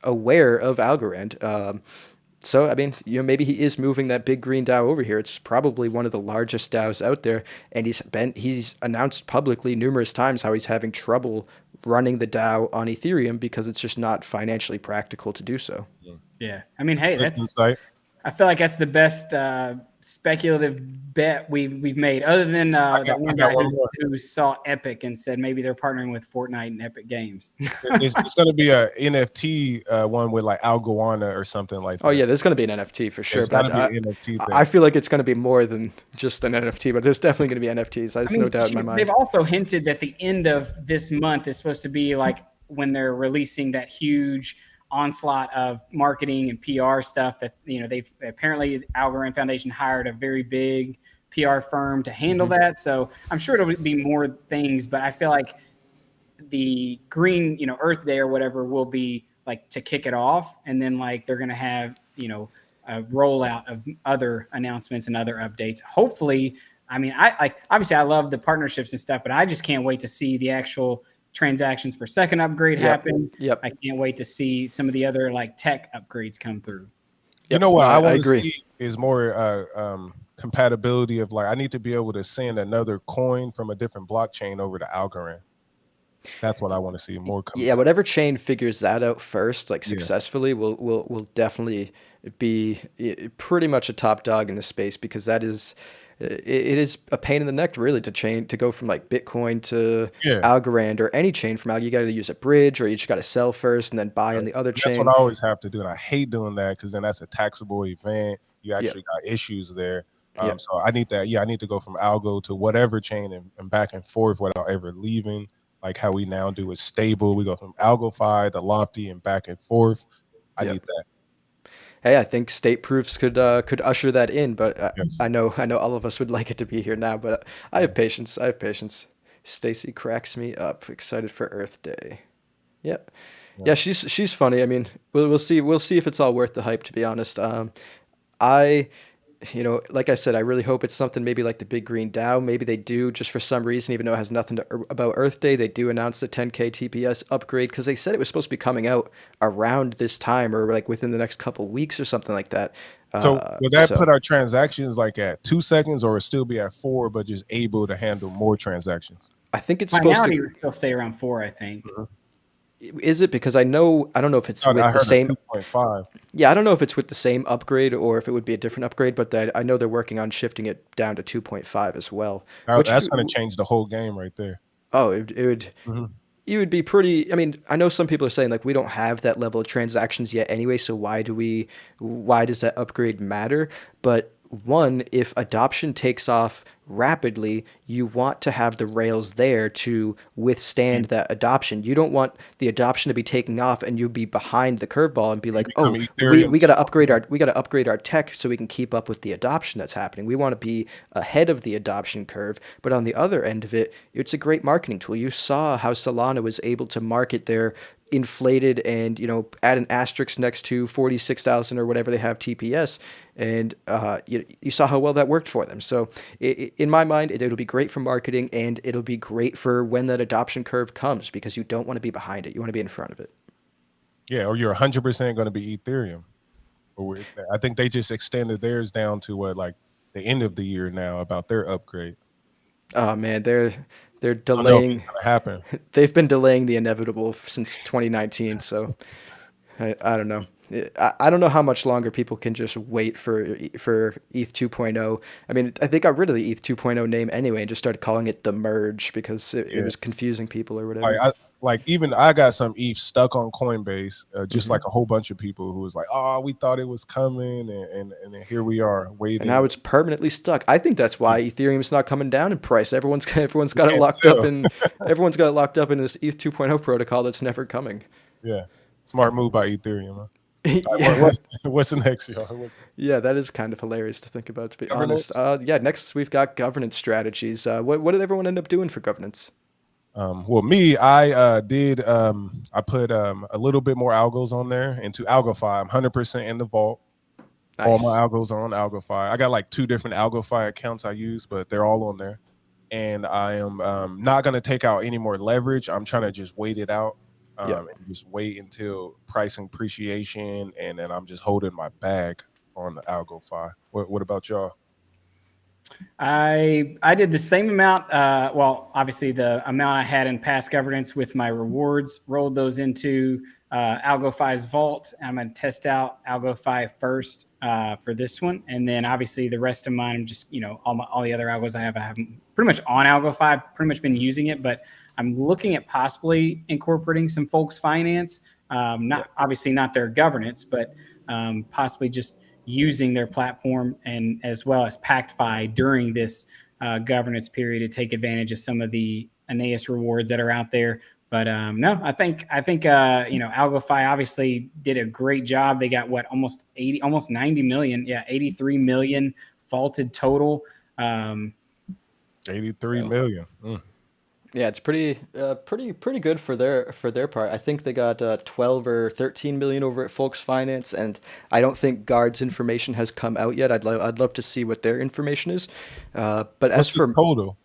aware of Algorand. So, I mean, maybe he is moving that Big Green DAO over here. It's probably one of the largest DAOs out there, and he's announced publicly numerous times how he's having trouble running the DAO on Ethereum because it's just not financially practical to do so. Yeah, I mean, hey, I feel like that's the best speculative bet we've made, other than that one guy who saw Epic and said maybe they're partnering with Fortnite and Epic Games. It's going to be a NFT one with like Algorand or something like that. Oh yeah, there's going to be an NFT for sure. But I feel like it's going to be more than just an NFT, but there's definitely going to be NFTs. There's no doubt in my mind. They've also hinted that the end of this month is supposed to be like when they're releasing that huge onslaught of marketing and PR stuff that they've apparently Algorand Foundation hired a very big PR firm to handle that. So I'm sure it'll be more things, but I feel like the green, Earth Day or whatever will be like to kick it off. And then like they're going to have, a rollout of other announcements and other updates. Hopefully, I mean, I like, obviously I love the partnerships and stuff, but I just can't wait to see the actual transactions per second upgrade happen. Yep. I can't wait to see some of the other like tech upgrades come through. You know what No, I I want to agree. see is more compatibility of like I need to be able to send another coin from a different blockchain over to Algorand. That's what I want to see more. Yeah, whatever chain figures that out first, like Yeah. successfully, will definitely be pretty much a top dog in the space, because that is it is a pain in the neck really to go from like Bitcoin to Yeah. Algorand or any chain from Algo. You got to use a bridge, or you just got to sell first and then buy on the other That's chain. what I always have to do, and I hate doing that because then that's a taxable event. You Yeah. actually got issues there. Yeah. So I need that. Yeah, I need to go from Algo to whatever chain and back and forth without ever leaving. Like how we now do is stable. We go from AlgoFi to Lofty and back and forth. I Yep. need that. Hey, I think state proofs could usher that in, but Yes. I know all of us would like it to be here now. But I have patience. I have patience. Stacy cracks me up. Excited for Earth Day. Yep. Yeah, she's funny. I mean, we'll see if it's all worth the hype, to be honest. I like I said, I really hope it's something maybe like the Big Green DAO. Maybe they do, just for some reason, even though it has nothing about Earth Day, they do announce the 10K TPS upgrade, because they said it was supposed to be coming out around this time or like within the next couple weeks or something like that. So would that put our transactions like at 2 seconds, or still be at 4, but just able to handle more transactions? I think it's supposed Finality to would still stay around 4, I think. Is it? Because I don't know if it's with I the heard same 2.5. Yeah, I don't know if it's with the same upgrade or if it would be a different upgrade, but I know they're working on shifting it down to 2.5 as well. That's going to change the whole game right there. Oh, it would. You would be pretty. I mean, I know some people are saying like we don't have that level of transactions yet anyway, so why does that upgrade matter? But one, if adoption takes off rapidly, you want to have the rails there to withstand that adoption. You don't want the adoption to be taking off and you be behind the curveball and be like, oh, we got to upgrade our tech so we can keep up with the adoption that's happening. We want to be ahead of the adoption curve. But on the other end of it, it's a great marketing tool. You saw how Solana was able to market their inflated and add an asterisk next to 46,000 or whatever they have TPS, and you saw how well that worked for them. So in my mind, it'll be great for marketing, and it'll be great for when that adoption curve comes, because you don't want to be behind it, you want to be in front of it. Yeah, or you're 100% going to be Ethereum. I think they just extended theirs down to like the end of the year now about their upgrade. Oh man, they're delaying. I don't know if it's going to happen. They've been delaying the inevitable since 2019. So I don't know. I don't know how much longer people can just wait for ETH 2.0. I mean, I think got rid of the ETH 2.0 name anyway and just started calling it the merge because it was confusing people or whatever. I got some ETH stuck on Coinbase, just like a whole bunch of people who was like, oh, we thought it was coming, and here we are waiting. And now it's permanently stuck. I think that's why Ethereum's not coming down in price. Everyone's got it locked up in everyone's got it locked up in this ETH 2.0 protocol that's never coming. Yeah, smart move by Ethereum. Huh? Yeah. What's the next, y'all? Yeah, that is kind of hilarious to think about, to be honest. Next we've got governance strategies. What did everyone end up doing for governance? Well, me, I put a little bit more algos on there into AlgoFi. I'm 100% in the vault. Nice. All my algos are on AlgoFi. I got like 2 different AlgoFi accounts I use, but they're all on there. And I am not going to take out any more leverage. I'm trying to just wait it out. And just wait until pricing appreciation, and then I'm just holding my bag on the AlgoFi. What about y'all? I did the same amount. Well, obviously the amount I had in past governance with my rewards, rolled those into AlgoFi's vault. I'm going to test out AlgoFi first for this one, and then obviously the rest of mine, I'm just all the other algos I have pretty much on AlgoFi. I've pretty much been using it, but I'm looking at possibly incorporating some folks' finance, obviously not their governance, but possibly just using their platform and as well as PactFi during this governance period to take advantage of some of the Aeneas rewards that are out there. But no, I think AlgoFi obviously did a great job. They got almost 90 million, 83 million vaulted total. 83 million. Yeah, it's pretty good for their part. I think they got 12 or 13 million over at Folks Finance, and I don't think Guard's information has come out yet. I'd love to see what their information is. But as What's the for total?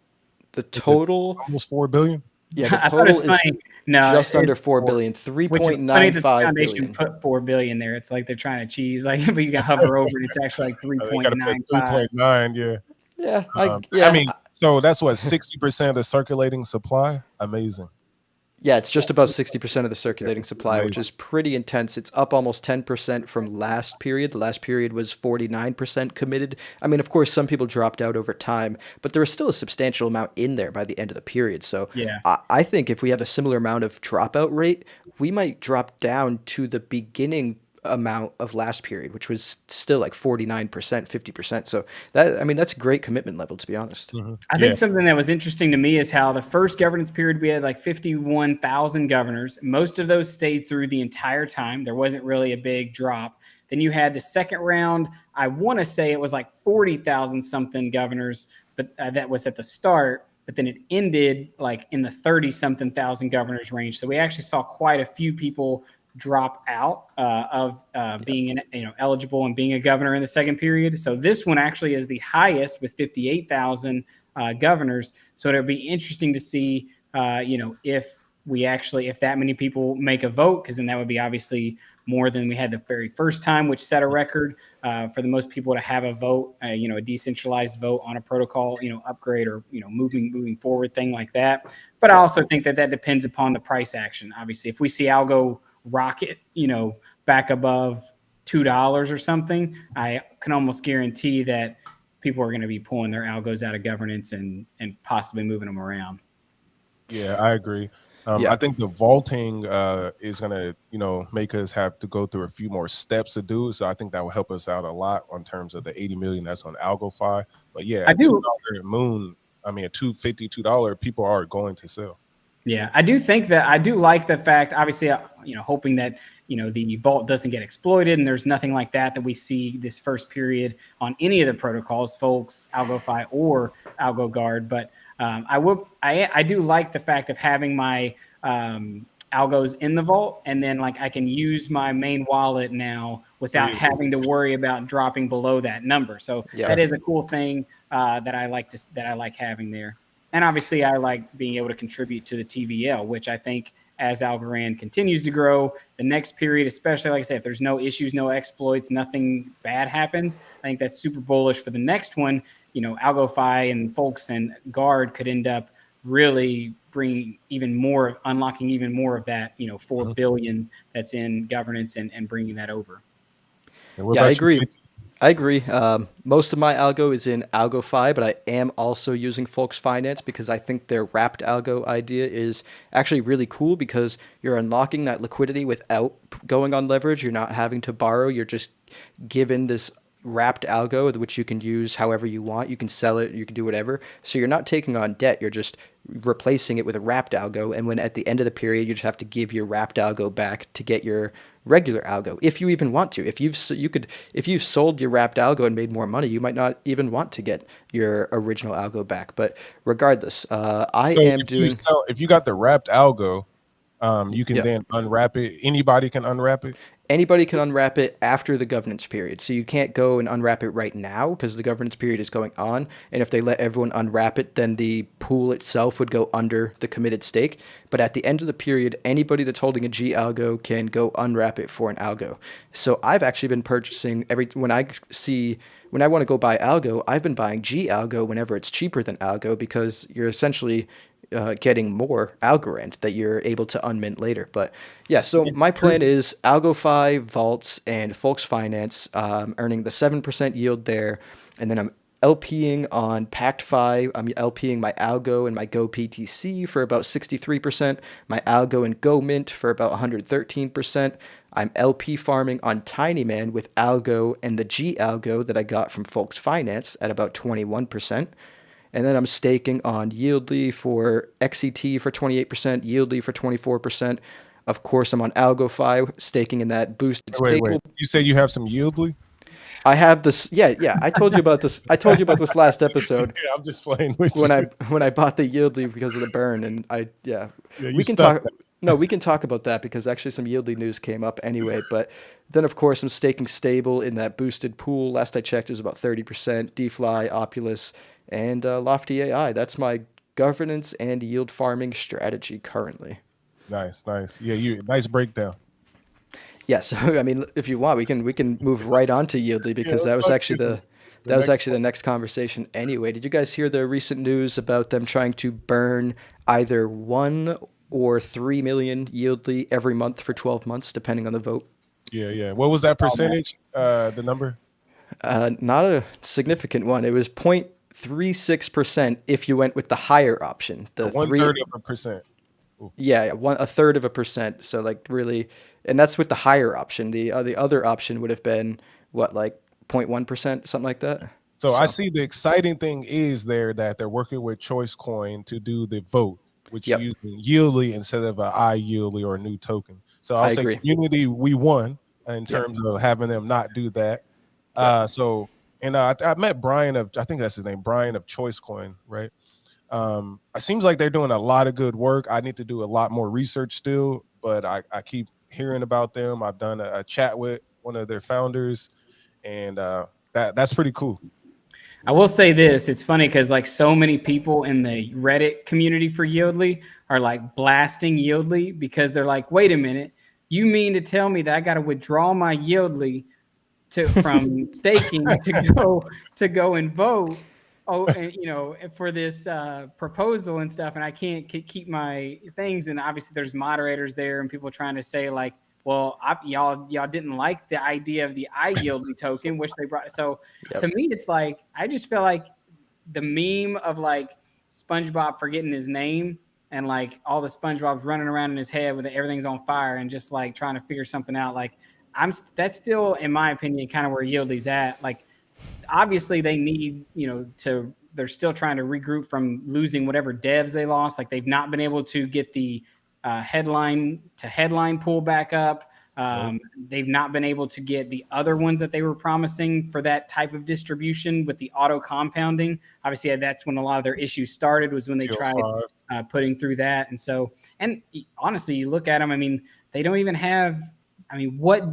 the Is it total, almost 4 billion? yeah, the I thought it total was is funny. No, just under it's 4 4. billion, Which is funny that the 3.95 foundation billion. put 4 billion there. It's like they're trying to cheese, like, but you can hover over it. It's actually like They got to put 3.95. 3.9. Yeah. Yeah, I mean, so that's what 60% of the circulating supply. Amazing. Yeah, it's just about 60% of the circulating supply, which Amazing. is pretty intense. It's up almost 10% from last period. The last period was 49% committed. I mean, of course, some people dropped out over time, but there was still a substantial amount in there by the end of the period. So Yeah. I think if we have a similar amount of dropout rate, we might drop down to the beginning amount of last period, which was still like 49%, 50%. So I mean, that's a great commitment level, to be honest. I think something that was interesting to me is how the first governance period, we had like 51,000 governors. Most of those stayed through the entire time. There wasn't really a big drop. Then you had the second round. I want to say it was like 40,000 something governors, but that was at the start. But then it ended like in the 30 something thousand governors range. So we actually saw quite a few people drop out of being eligible and being a governor in the second period. So this one actually is the highest with 58,000 governors. So it'll be interesting to see, if that many people make a vote, because then that would be obviously more than we had the very first time, which set a record for the most people to have a vote, a decentralized vote on a protocol, upgrade or, moving forward, thing like that. But I also think that depends upon the price action. Obviously, if we see Algo rocket, back above $2 or something, I can almost guarantee that people are going to be pulling their algos out of governance and possibly moving them around. Yeah, I agree. Yeah. I think the vaulting is gonna, make us have to go through a few more steps to do it. So I think that will help us out a lot on terms of the 80 million that's on AlgoFi. But yeah, I at do. $2 moon, I mean, at $2.52, people are going to sell. Yeah, I do think that I do like the fact, obviously, hoping that, the vault doesn't get exploited and there's nothing like that we see this first period on any of the protocols, Folks, AlgoFi, or AlgoGuard. But I do like the fact of having my algos in the vault, and then like I can use my main wallet now without having to worry about dropping below that number. So that is a cool thing that I like having there. And obviously, I like being able to contribute to the TVL, which I think as Algorand continues to grow, the next period, especially, like I said, if there's no issues, no exploits, nothing bad happens, I think that's super bullish for the next one. AlgoFi and Folks and Guard could end up really unlocking even more of that, 4 billion that's in governance and bringing that over. Yeah, I agree. I agree. Most of my algo is in AlgoFi, but I am also using Folks Finance because I think their wrapped algo idea is actually really cool because you're unlocking that liquidity without going on leverage. You're not having to borrow. You're just given this wrapped algo, which you can use however you want. You can sell it. You can do whatever. So you're not taking on debt. You're just replacing it with a wrapped algo. And when at the end of the period, you just have to give your wrapped algo back to get your regular algo, if you even want to. If you've sold your wrapped algo and made more money, you might not even want to get your original algo back. But regardless, if you got the wrapped algo, you can then unwrap it. Anybody can unwrap it. Anybody can unwrap it after the governance period. So you can't go and unwrap it right now because the governance period is going on. And if they let everyone unwrap it, then the pool itself would go under the committed stake. But at the end of the period, anybody that's holding a G algo can go unwrap it for an algo. So I've actually been purchasing when I want to go buy algo, I've been buying G algo whenever it's cheaper than algo because you're essentially getting more Algorand that you're able to unmint later. But yeah, so my plan is AlgoFi, Vaults, and Folks Finance, earning the 7% yield there. And then I'm LPing on PactFi. I'm LPing my Algo and my Go PTC for about 63%, my Algo and Go Mint for about 113%. I'm LP farming on TinyMan with Algo and the G Algo that I got from Folks Finance at about 21%. And then I'm staking on Yieldly for XET for 28%, Yieldly for 24%. Of course, I'm on AlgoFi, staking in that boosted stake. Wait. You said you have some Yieldly? I have this. Yeah. I told you about this. I told you about this last episode Yeah, I'm just playing with when you. I bought the Yieldly because of the burn, and Yeah, you we can stuck talk. that. No, we can talk about that because actually some Yieldly news came up anyway. But then of course I'm staking stable in that boosted pool. Last I checked, it was about 30%. DeFly, Opulus, and Lofty AI. That's my governance and yield farming strategy currently. Nice. Yeah, you nice breakdown. Yeah, so I mean, if you want, we can move Let's right on to Yieldly yeah, because let's that was go actually to the that was next actually the next conversation anyway. Did you guys hear the recent news about them trying to burn either 1 or 3 million Yieldly every month for 12 months, depending on the vote? Yeah. What was that Saw that. percentage? The number? Not a significant one. It was 0.36% if you went with the higher option. The One three, third of a percent. Ooh. yeah, a third of a percent. So like really, and that's with the higher option. The other option would have been what, like 0.1%, something like that. So I So see the exciting thing is there that they're working with Choice Coin to do the vote, which yep, using Yieldly instead of a iYieldly or a new token. So I'll I say agree. community, we won in Yep, terms of having them not do that. yep. So and I met Brian of, I think that's his name, Brian of Choice Coin, right? It seems like they're doing a lot of good work. I need to do a lot more research still, but I keep hearing about them. I've done a chat with one of their founders, and that's pretty cool. I will say this: it's funny because like so many people in the Reddit community for Yieldly are like blasting Yieldly because they're like, "Wait a minute, you mean to tell me that I got to withdraw my Yieldly from staking to go and vote? Oh, and for this proposal and stuff, and I can't keep my things." And obviously, there's moderators there and people trying to say like, "Well, y'all didn't like the idea of the iYieldly token, which they brought." So to Yep. me, it's like I just feel like the meme of like SpongeBob forgetting his name and like all the SpongeBob's running around in his head with everything's on fire and just like trying to figure something out. Like that's still, in my opinion, kind of where Yieldy's at. Like obviously they need, they're still trying to regroup from losing whatever devs they lost. Like they've not been able to get the headline to headline pull back up. Nope. They've not been able to get the other ones that they were promising for that type of distribution with the auto compounding. Obviously, that's when a lot of their issues started, was when they tried putting through that. And so, and honestly, you look at them, I mean, they don't even have, I mean, what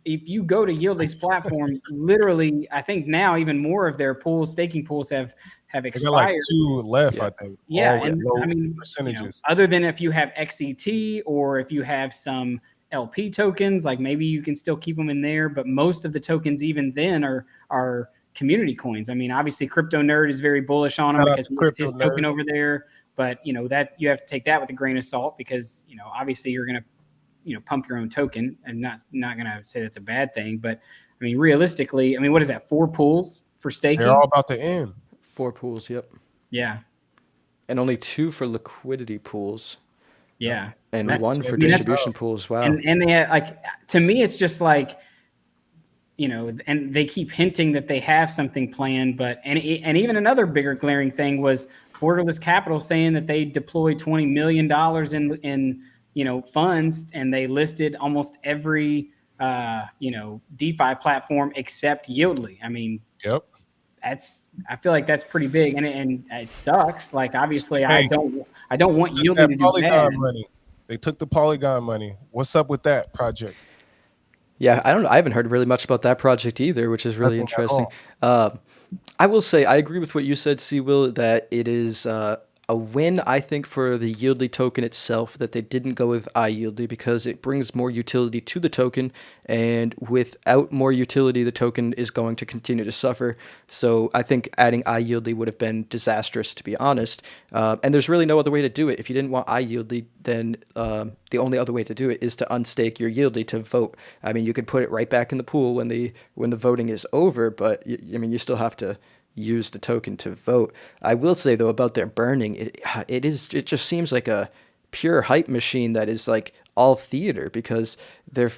if you go to Yieldly's platform? Literally, I think now even more of their pools, staking pools, have They got like expired. 2 left, Yeah. I think. Yeah, All with and low I mean, percentages. other than if you have XET or if you have some LP tokens, like maybe you can still keep them in there. But most of the tokens, even then, are community coins. I mean, obviously, Crypto Nerd is very bullish on them Shout out because to he has Crypto his Nerd. token over there. But that you have to take that with a grain of salt because obviously you're gonna pump your own token, and not gonna say that's a bad thing. But I mean, realistically, I mean, what is that? 4 pools for staking? They're all about to end. 4 pools. Yep. Yeah. And only 2 for liquidity pools. Yeah. And That's, 1 for I mean, distribution pools. Wow. and they like, to me, it's just like, and they keep hinting that they have something planned, but and even another bigger glaring thing was Borderless Capital saying that they deployed $20 million in funds, and they listed almost every DeFi platform except Yieldly. I mean, Yep. I feel like that's pretty big, and it sucks. Like obviously, Hey, I don't want took Yieldly that to do Polygon bad. money. They took the Polygon money. What's up with that project? Yeah, I don't know. I haven't heard really much about that project either, which is really Nothing at interesting. all. I will say I agree with what you said, Will, that it is a win, I think, for the Yieldly token itself that they didn't go with iYieldly because it brings more utility to the token, and without more utility, the token is going to continue to suffer. So I think adding iYieldly would have been disastrous, to be honest. And there's really no other way to do it. If you didn't want iYieldly, then the only other way to do it is to unstake your Yieldly to vote. I mean, you could put it right back in the pool when the voting is over, but I mean, you still have to use the token to vote. I will say though about their burning, it just seems like a pure hype machine that is like all theater because the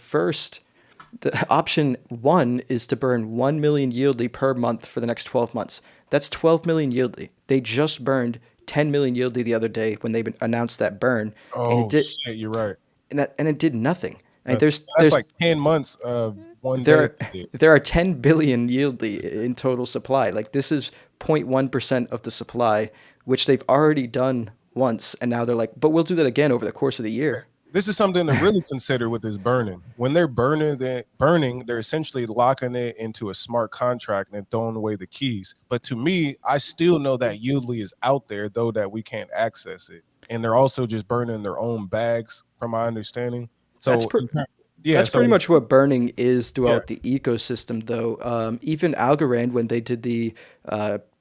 option 1 is to burn 1 million Yieldly per month for the next 12 months. That's 12 million Yieldly. They just burned 10 million Yieldly the other day when they announced that burn, and Oh shit, you're right. it did nothing. And That's there's like 10 months of One day there they did. there are 10 billion Yieldly in total supply. Like this is 0.1% of the supply, which they've already done once, and now they're like, but we'll do that again over the course of the year. This is something to really consider with this burning. When they're burning, they're essentially locking it into a smart contract and throwing away the keys. But to me, I still know that Yieldly is out there, though that we can't access it. And they're also just burning their own bags, from my understanding. That's So yeah, That's pretty much what burning is yeah, throughout the ecosystem, though. Even Algorand, when they did the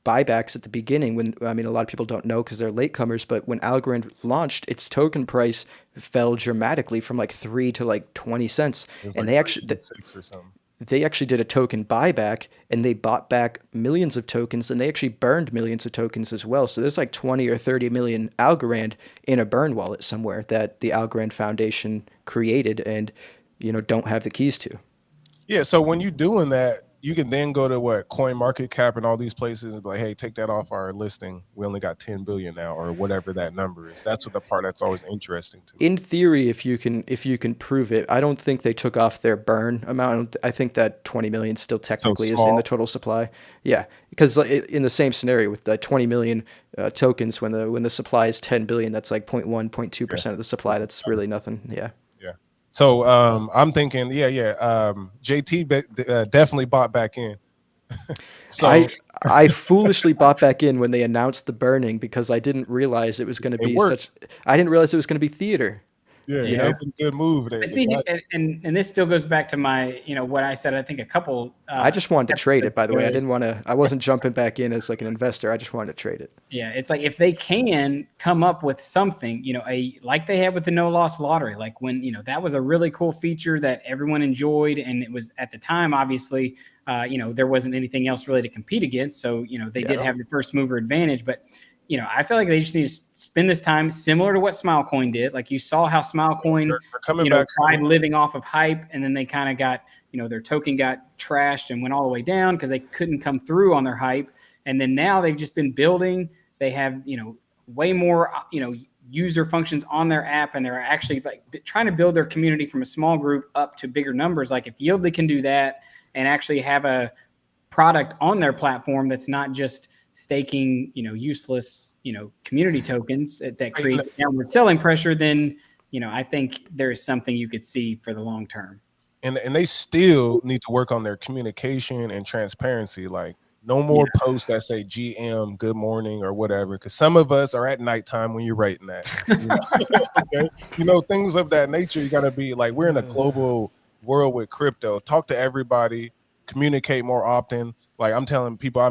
buybacks at the beginning, when I mean, a lot of people don't know because they're latecomers, but when Algorand launched, its token price fell dramatically from like 3 to like 20 cents, it was and like they actually 6 or something. they actually did a token buyback and they bought back millions of tokens and they actually burned millions of tokens as well. So there's like 20 or 30 million Algorand in a burn wallet somewhere that the Algorand Foundation created and don't have the keys to. Yeah, so when you're doing that, you can then go to what Coin Market Cap and all these places and be like, hey, take that off our listing. We only got 10 billion now, or whatever that number is. That's what the part that's always interesting to me. In theory, if you can prove it, I don't think they took off their burn amount. I think that 20 million still technically is in the total supply. Yeah, because in the same scenario with the 20 million tokens, when the supply is 10 billion, that's like 0.1, 0.2% of the supply. That's really nothing. Yeah. Yeah. So I'm thinking, JT definitely bought back in. So I foolishly bought back in when they announced the burning because I didn't realize it was going to be I didn't realize it was going to be theater. Yeah, it's a good move. See, and this still goes back to my, what I said. I think a couple. I just wanted to trade it. By the way, I wasn't jumping back in as like an investor. I just wanted to trade it. Yeah, it's like if they can come up with something, like they had with the no loss lottery, like when that was a really cool feature that everyone enjoyed, and it was at the time, obviously, there wasn't anything else really to compete against, so they did have the first mover advantage, but. I feel like they just need to spend this time similar to what Smilecoin did. Like you saw how Smilecoin, tried living off of hype, and then they kind of got, their token got trashed and went all the way down because they couldn't come through on their hype. And then now they've just been building. They have, way more, user functions on their app, and they're actually like trying to build their community from a small group up to bigger numbers. Like if Yieldly can do that and actually have a product on their platform that's not just staking, useless, community tokens that create downward selling pressure, then, I think there is something you could see for the long term. And they still need to work on their communication and transparency. Like no more posts that say GM, good morning, or whatever. Because some of us are at nighttime when you're writing that. Okay? Things of that nature. You got to be like, we're in a global world with crypto. Talk to everybody. Communicate more often. Like I'm telling people,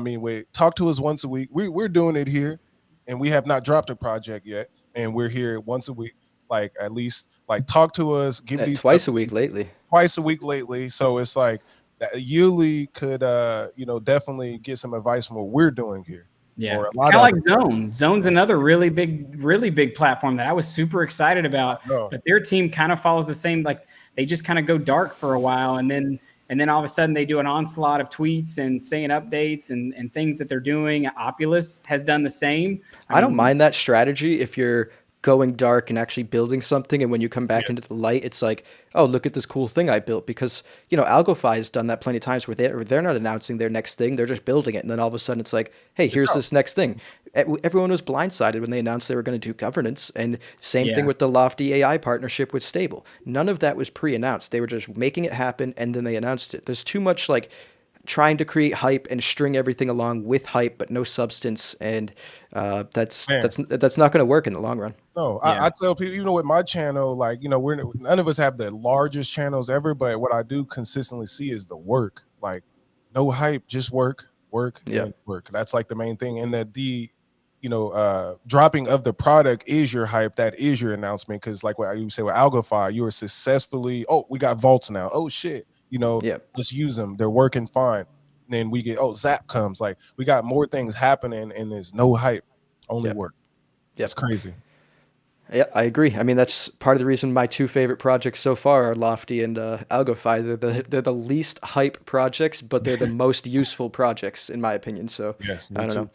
talk to us once a week. We're doing it here, and we have not dropped a project yet, and we're here once a week. Like at least, like talk to us. Give these twice a week lately. So it's like that Yuli could, definitely get some advice from what we're doing here. Yeah, it's kind of like Zone. Zone's another really big platform that I was super excited about. But their team kind of follows the same. Like they just kind of go dark for a while, and then all of a sudden they do an onslaught of tweets and saying updates and things that they're doing. Opulus has done the same. I don't mind that strategy if you're going dark and actually building something, and when you come back into the light, it's like, oh, look at this cool thing I built. Because AlgoFi has done that plenty of times where they're not announcing their next thing, they're just building it, and then all of a sudden it's like, hey, here's this next thing. Everyone was blindsided when they announced they were going to do governance, and same thing with the Lofty AI partnership with Stable. None of that was pre-announced. They were just making it happen, and then they announced it. There's too much like trying to create hype and string everything along with hype, but no substance, and that's not going to work in the long run. No, I tell people, even with my channel, like none of us have the largest channels ever, but what I do consistently see is the work. Like no hype, just work, and work. That's like the main thing, and that the dropping of the product is your hype. That is your announcement, because like what you say with AlgoFi, you were successfully. Oh, we got vaults now. Oh shit. Let's use them. They're working fine. And then we get, Zap comes. Like we got more things happening, and there's no hype, only work. It's crazy. Yeah, I agree. I mean, that's part of the reason my two favorite projects so far are Lofty and AlgoFi. They're the least hype projects, but they're the most useful projects in my opinion. So I don't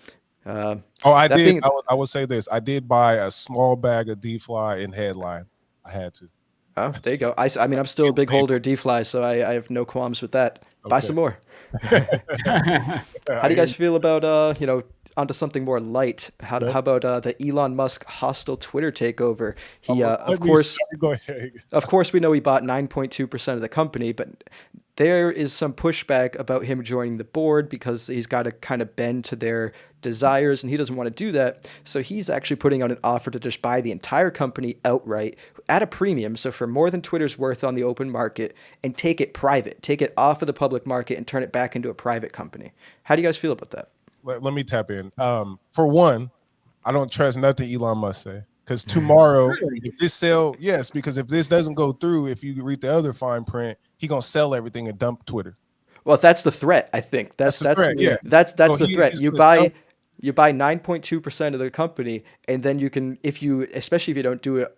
know. I will say this. I did buy a small bag of DFly in Headline. I had to. Oh, there you go. I mean, I'm still a big holder of DFly, so I have no qualms with that. Buy Okay. some more. How I do you hear guys feel about onto something more light? How you. about the Elon Musk hostile Twitter takeover? He Let me start. Go ahead. of course we know he bought 9.2% of the company, but there is some pushback about him joining the board because he's got to kind of bend to their desires and he doesn't want to do that. So he's actually putting out an offer to just buy the entire company outright at a premium, so for more than Twitter's worth on the open market, and take it private, take it off of the public market and turn it back into a private company. How do you guys feel about that? Let me tap in. For one, I don't trust nothing Elon Musk say. Because tomorrow, if this sell, yes, because if this doesn't go through, if you read the other fine print, he gonna sell everything and dump Twitter. Well, that's the threat, I think. That's the threat, yeah. That's So the threat. he's You gonna buy 9.2% of the company, and then you can, especially if you don't do it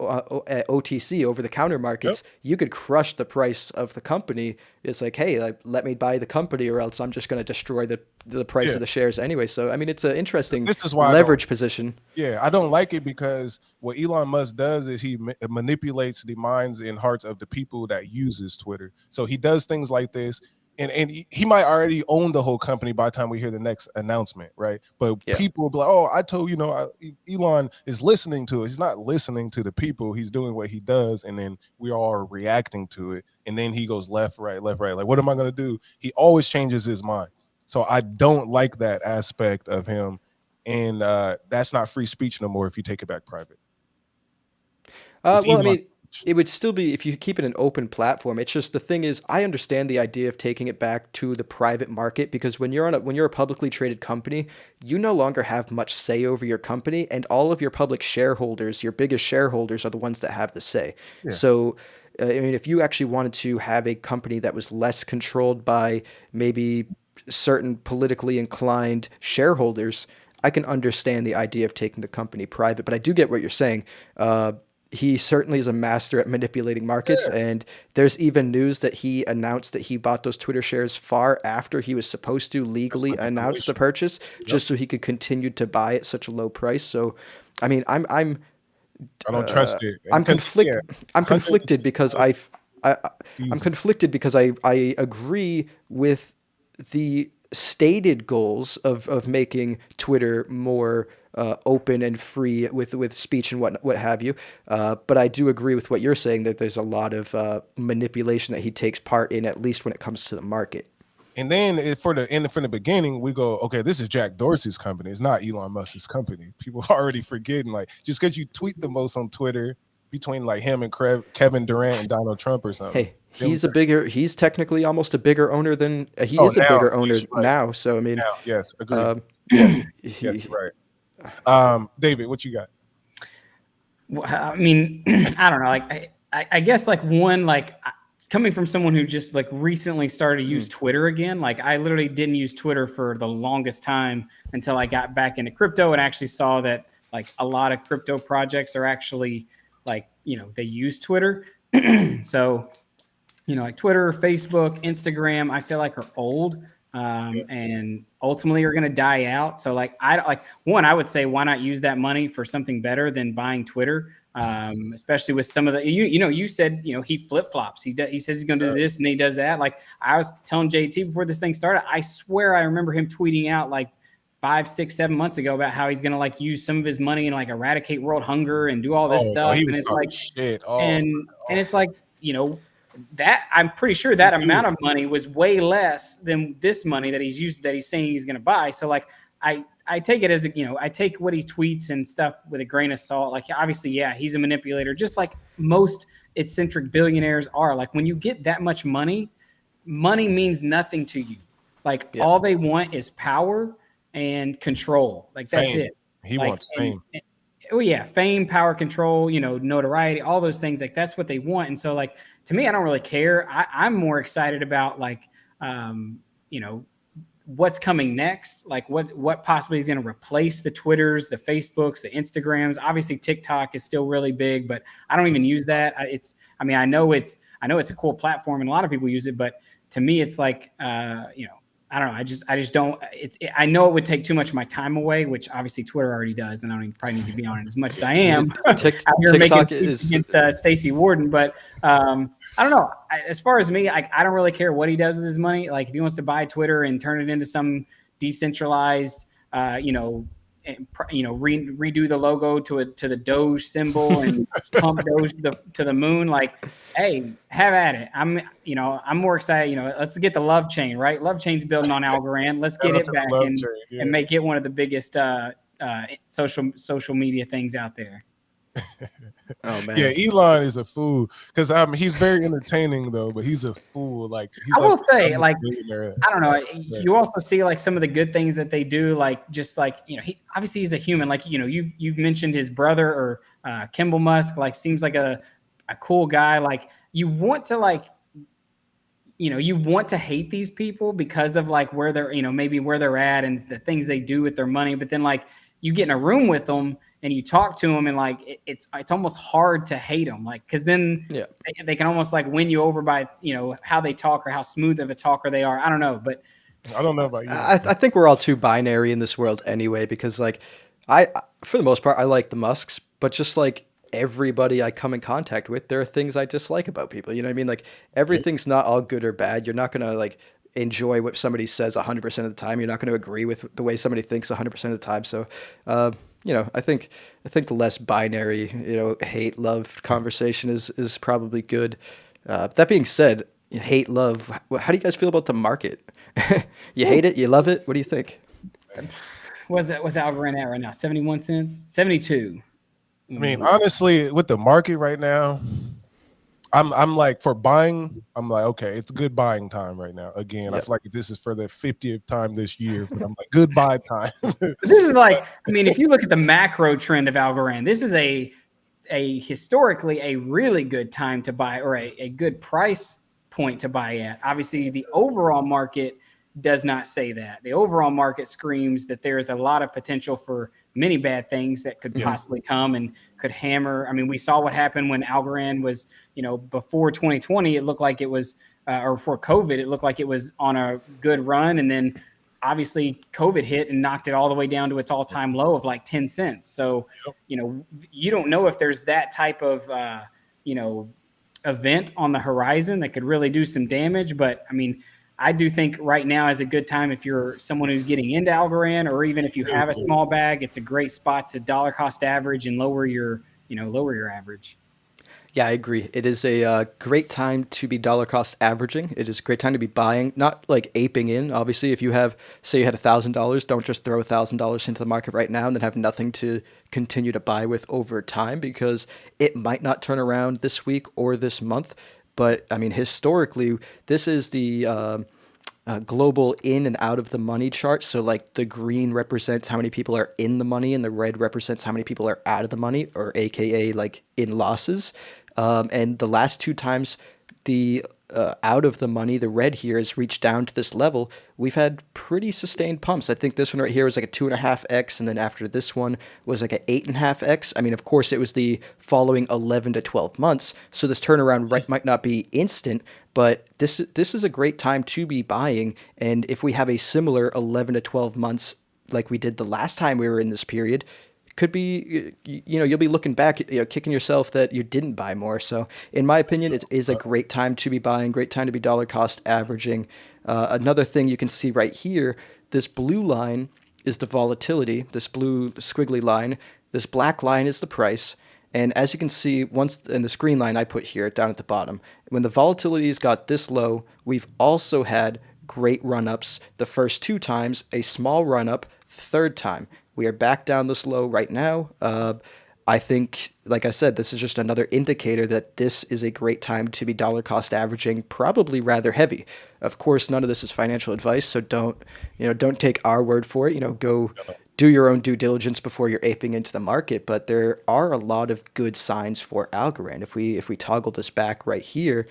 at OTC, over the counter markets, you could crush the price of the company. It's like, hey, let me buy the company, or else I'm just going to destroy the price of the shares anyway. So I mean, it's an interesting leverage position. Yeah, I don't like it because what Elon Musk does is he manipulates the minds and hearts of the people that uses Twitter. So he does things like this. And he might already own the whole company by the time we hear the next announcement, right? But people will be like, oh, I told Elon is listening to it. He's not listening to the people. He's doing what he does, and then we all are reacting to it. And then he goes left, right. Like, what am I going to do? He always changes his mind. So I don't like that aspect of him. And that's not free speech no more if you take it back private. Well, I mean, it would still be if you keep it an open platform. It's just the thing is, I understand the idea of taking it back to the private market because when you're a publicly traded company, you no longer have much say over your company, and all of your public shareholders, your biggest shareholders, are the ones that have the say. Yeah. So, I mean, if you actually wanted to have a company that was less controlled by maybe certain politically inclined shareholders, I can understand the idea of taking the company private. But I do get what you're saying. He certainly is a master at manipulating markets, and there's even news that he announced that he bought those Twitter shares far after he was supposed to legally announce the purchase, just so he could continue to buy at such a low price. So, I mean, I don't trust it. I'm conflicted because I'm conflicted because I agree with the stated goals of making Twitter more open and free with speech and what have you. But I do agree with what you're saying that there's a lot of manipulation that he takes part in, at least when it comes to the market. And then from the beginning, we go, okay, this is Jack Dorsey's company. It's not Elon Musk's company. People are already forgetting, like, just because you tweet the most on Twitter between like him and Kevin Durant and Donald Trump or something. Hey, he's technically almost a bigger owner than he is a bigger owner now. So I mean, yes, agreed. Yes, right. David, what you got? Well, I mean, I don't know. Like, I guess like one, like coming from someone who just like recently started to use Twitter again. Like I literally didn't use Twitter for the longest time until I got back into crypto and actually saw that like a lot of crypto projects are actually like, they use Twitter. So, like Twitter, Facebook, Instagram, I feel like are old. And ultimately are going to die out. So like, I would say, why not use that money for something better than buying Twitter? Especially with some of the, you said, he flip-flops. He says he's going to do this and he does that. Like I was telling JT before this thing started, I swear I remember him tweeting out like 5, 6, 7 months ago about how he's going to like use some of his money and like eradicate world hunger and do all this stuff. He and was it's like, shit. And it's like, that I'm pretty sure that amount of money was way less than this money that he's saying he's going to buy. So like, I take it as I take what he tweets and stuff with a grain of salt. Like obviously, yeah, he's a manipulator, just like most eccentric billionaires are. Like when you get that much money means nothing to you. Like all they want is power and control. Like that's fame. It. He wants fame. Fame, power, control, notoriety, all those things. Like that's what they want. And so like, to me, I don't really care. I'm more excited about like, what's coming next. Like what possibly is going to replace the Twitters, the Facebooks, the Instagrams. Obviously TikTok is still really big, but I don't even use that. I know it's a cool platform and a lot of people use it, but to me, it's like, I don't know. I just don't. I know it would take too much of my time away, which obviously Twitter already does, and I don't even, probably need to be on it as much as I am out here making TikTok tweets is against Stacey Warden. But I don't know. As far as me, I don't really care what he does with his money. Like if he wants to buy Twitter and turn it into some decentralized, redo the logo to the Doge symbol and pump Doge to the moon. Like, hey, have at it. I'm more excited. Let's get the Love Chain, right? Love Chain's building on Algorand. Let's get it back and make it one of the biggest social media things out there. Oh man. Yeah, Elon is a fool because he's very entertaining though, but he's a fool. Like I will say, like, I don't know. You also see like some of the good things that they do, like just like he obviously he's a human. Like you've mentioned his brother or Kimball Musk. Like seems like a cool guy. Like you want to hate these people because of like where they're maybe where they're at and the things they do with their money. But then like you get in a room with them and you talk to them and like it's almost hard to hate them, like because then they can almost like win you over by how they talk or how smooth of a talker they are. I don't know, but I don't know about you. I think we're all too binary in this world anyway, because like for the most part I like the Musks, but just like everybody I come in contact with, there are things I dislike about people. You know what I mean? Like everything's not all good or bad. You're not gonna like enjoy what somebody says 100% of the time. You're not going to agree with the way somebody thinks 100% of the time. So, I think the less binary, hate love conversation is probably good. That being said, hate love. How do you guys feel about the market? You hate it? You love it? What do you think? What's Algorand at right now? 71 cents? 72. I mean, honestly, with the market right now, I'm like for buying, I'm like, okay, it's good buying time right now. Again, I feel like this is for the 50th time this year, but I'm like, good buy time. This is like, I mean, if you look at the macro trend of Algorand, this is a historically a really good time to buy, or a good price point to buy at. Obviously, the overall market does not say that. The overall market screams that there is a lot of potential for many bad things that could possibly come and could hammer. I mean, we saw what happened when Algorand was, before 2020, it looked like it was, or before COVID, it looked like it was on a good run. And then obviously COVID hit and knocked it all the way down to its all-time low of like 10 cents. So, you don't know if there's that type of, event on the horizon that could really do some damage. But I mean, I do think right now is a good time if you're someone who's getting into Algorand, or even if you have a small bag, it's a great spot to dollar cost average and lower your average. Yeah, I agree. It is a great time to be dollar cost averaging. It is a great time to be buying, not like aping in. Obviously, if you say you had $1,000, don't just throw $1,000 into the market right now and then have nothing to continue to buy with over time, because it might not turn around this week or this month. But I mean, historically, this is the global in and out of the money chart. So like the green represents how many people are in the money and the red represents how many people are out of the money, or AKA like in losses. And the last two times the out of the money, the red here, has reached down to this level, we've had pretty sustained pumps. I think this one right here was like a 2.5x, and then after this one was like an 8.5x. I mean, of course, it was the following 11 to 12 months, so this turnaround might not be instant, but this is a great time to be buying. And if we have a similar 11 to 12 months like we did the last time we were in this period, could be, you'll be looking back, kicking yourself that you didn't buy more. So in my opinion, it is a great time to be buying, great time to be dollar cost averaging. Another thing you can see right here, this blue line is the volatility, this blue squiggly line. This black line is the price. And as you can see, once in this green line I put here down at the bottom, when the volatility's got this low, we've also had great run-ups the first two times, a small run-up the third time. We are back down this low right now. I think, like I said, this is just another indicator that this is a great time to be dollar cost averaging, probably rather heavy. Of course, none of this is financial advice, so don't take our word for it. Go do your own due diligence before you're aping into the market. But there are a lot of good signs for Algorand. If we toggle this back right here,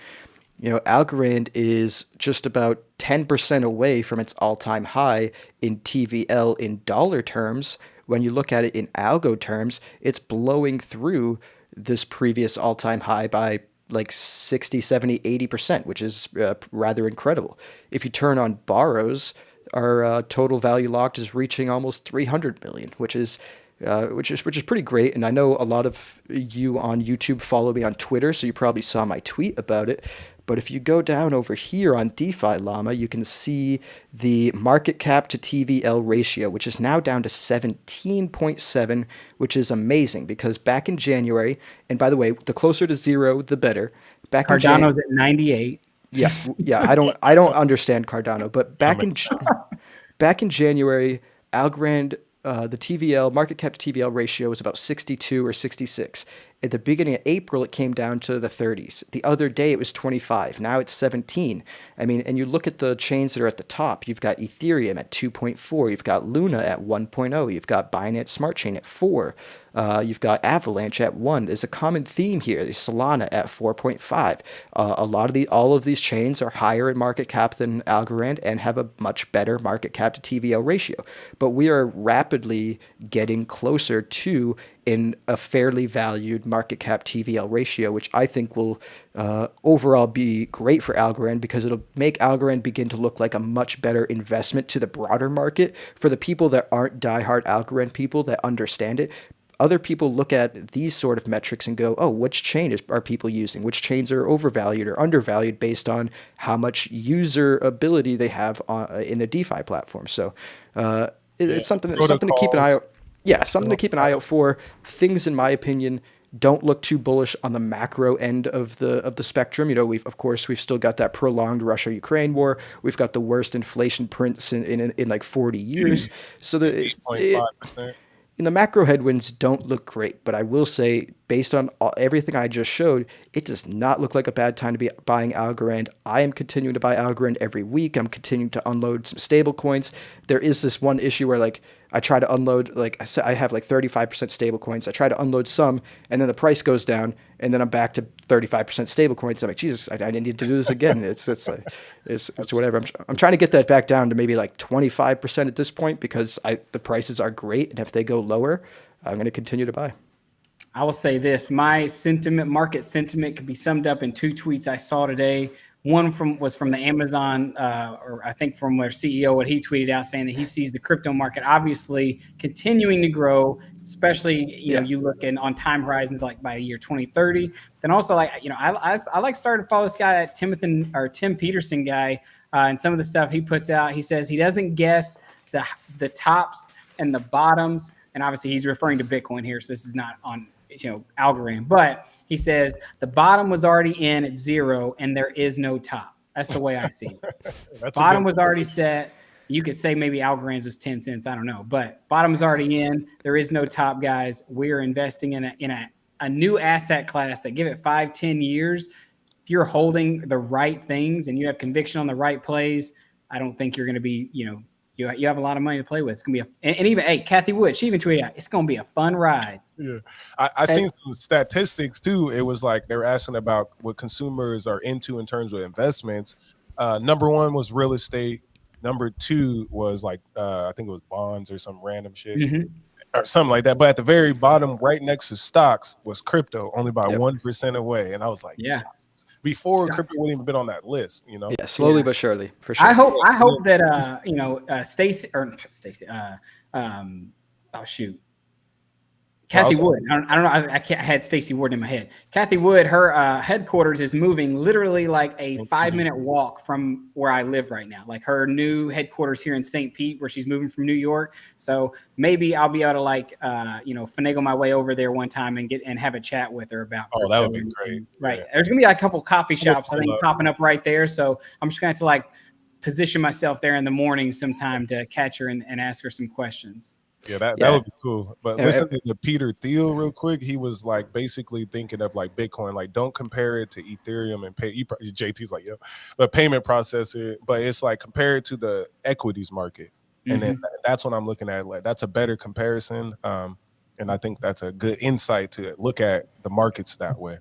Algorand is just about 10% away from its all-time high in TVL in dollar terms. When you look at it in algo terms, it's blowing through this previous all-time high by like 60, 70, 80%, which is rather incredible. If you turn on borrows, our total value locked is reaching almost 300 million, which is pretty great. And I know a lot of you on YouTube follow me on Twitter, so you probably saw my tweet about it. But if you go down over here on DeFi Llama, you can see the market cap to TVL ratio, which is now down to 17.7, which is amazing because back in January, and by the way, the closer to zero, the better. Back in Cardano's at 98. yeah, I don't understand Cardano, but back in January, Algorand, the TVL market cap to TVL ratio was about 62 or 66. At the beginning of April, it came down to the 30s. The other day, it was 25. Now it's 17. I mean, and you look at the chains that are at the top. You've got Ethereum at 2.4. You've got Luna at 1.0. You've got Binance Smart Chain at 4. You've got Avalanche at 1. There's a common theme here. There's Solana at 4.5. All of these chains are higher in market cap than Algorand and have a much better market cap to TVL ratio. But we are rapidly getting closer to in a fairly valued market cap TVL ratio, which I think will overall be great for Algorand because it'll make Algorand begin to look like a much better investment to the broader market for the people that aren't diehard Algorand people that understand it. Other people look at these sort of metrics and go, oh, which chain are people using? Which chains are overvalued or undervalued based on how much user ability they have in the DeFi platform? So it's something to keep an eye out. Yeah, something to keep an eye out for. Things, in my opinion, don't look too bullish on the macro end of the spectrum. You know, we've still got that prolonged Russia-Ukraine war. We've got the worst inflation prints in like 40 years. So 8.5%. In the macro headwinds don't look great, but I will say, based on everything I just showed, it does not look like a bad time to be buying Algorand. I am continuing to buy Algorand every week. I'm continuing to unload some stable coins. There is this one issue where like I try to unload, like I said, I have like 35% stable coins. I try to unload some and then the price goes down and then I'm back to 35% stable coins. I'm like, Jesus, I need to do this again. It's whatever. I'm trying to get that back down to maybe like 25% at this point because the prices are great. And if they go lower, I'm going to continue to buy. I will say this: my market sentiment can be summed up in two tweets I saw today. One was from the Amazon, or I think from their CEO, what he tweeted out saying that he sees the crypto market obviously continuing to grow, especially you look on time horizons like by the year 2030. Then also I like starting to follow this guy, Tim Peterson guy, and some of the stuff he puts out. He says he doesn't guess the tops and the bottoms, and obviously he's referring to Bitcoin here, so this is not on Algorand, but he says the bottom was already in at 0 and there is no top. That's the way I see it. Bottom was already set. You could say maybe Algorand's was 10 cents. I don't know, but bottom's already in. There is no top, guys. We're investing in a new asset class that give it 5-10 years. If you're holding the right things and you have conviction on the right plays, I don't think you're going to be, you have a lot of money to play with. It's going to be and even, hey, Kathy Wood, she even tweeted out, it's going to be a fun ride. Yeah. I seen some statistics too. It was like they were asking about what consumers are into in terms of investments. Number one was real estate. Number two was like, I think it was bonds or some random shit or something like that. But at the very bottom, right next to stocks was crypto, only by 1% away. And I was like, yes. Before crypto wouldn't even been on that list, Yeah, slowly but surely, for sure. I hope that Stacy, Kathy Wood. I don't know. I had Stacey Ward in my head. Kathy Wood, her headquarters is moving literally like a 5-minute walk from where I live right now. Like her new headquarters here in St. Pete, where she's moving from New York. So maybe I'll be able to finagle my way over there one time and have a chat with her about. Oh, that would be great. Right. Yeah. There's gonna be like a couple coffee shops I think popping up right there. So I'm just gonna have to like position myself there in the morning sometime to catch her and ask her some questions. Yeah, that would be cool. But listen to Peter Thiel real quick. He was like basically thinking of like Bitcoin, like don't compare it to Ethereum and JT's like, but payment processor. But it's like compare it to the equities market. And then that's what I'm looking at. Like that's a better comparison. And I think that's a good insight to look at the markets that way.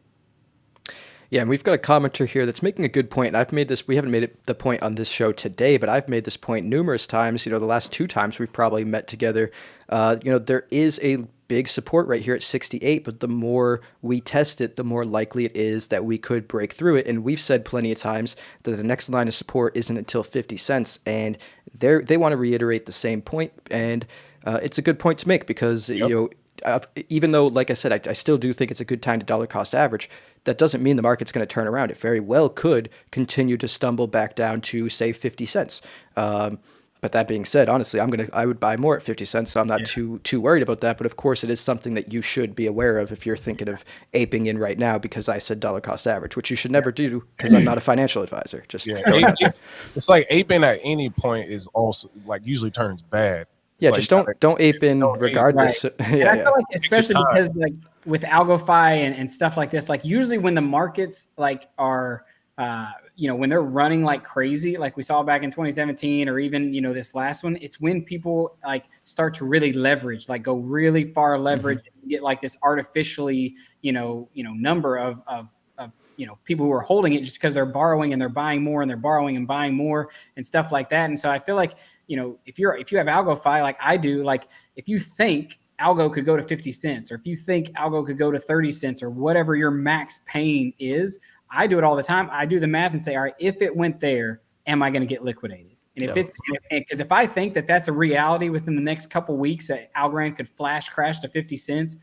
Yeah, and we've got a commenter here that's making a good point. And we haven't made it the point on this show today, but I've made this point numerous times. The last 2 times we've probably met together. There is a big support right here at 68, but the more we test it, the more likely it is that we could break through it. And we've said plenty of times that the next line of support isn't until 50 cents, and they want to reiterate the same point, and it's a good point to make because even though, like I said, I still do think it's a good time to dollar cost average. That doesn't mean the market's going to turn around. It very well could continue to stumble back down to, say, 50 cents. But that being said, honestly, I would buy more at 50 cents, so I'm not too worried about that. But of course, it is something that you should be aware of if you're thinking of aping in right now, because I said dollar cost average, which you should never do because I'm not a financial advisor. Just it's like aping at any point is also like usually turns bad. Yeah, just don't ape in regardless. Right. I feel like, especially because like with AlgoFi and stuff like this, like usually when the markets like are when they're running like crazy, like we saw back in 2017 or even this last one, it's when people like start to really leverage, like go really far leverage, and get like this artificially number of people who are holding it just because they're borrowing and they're buying more and they're borrowing and buying more and stuff like that. And so I feel like if you have AlgoFi like I do, like if you think Algo could go to 50 cents or if you think Algo could go to 30 cents or whatever your max pain is, I do it all the time. I do the math and say, all right, if it went there, am I going to get liquidated? And because if I think that that's a reality within the next couple weeks that Algorand could flash crash to 50 cents,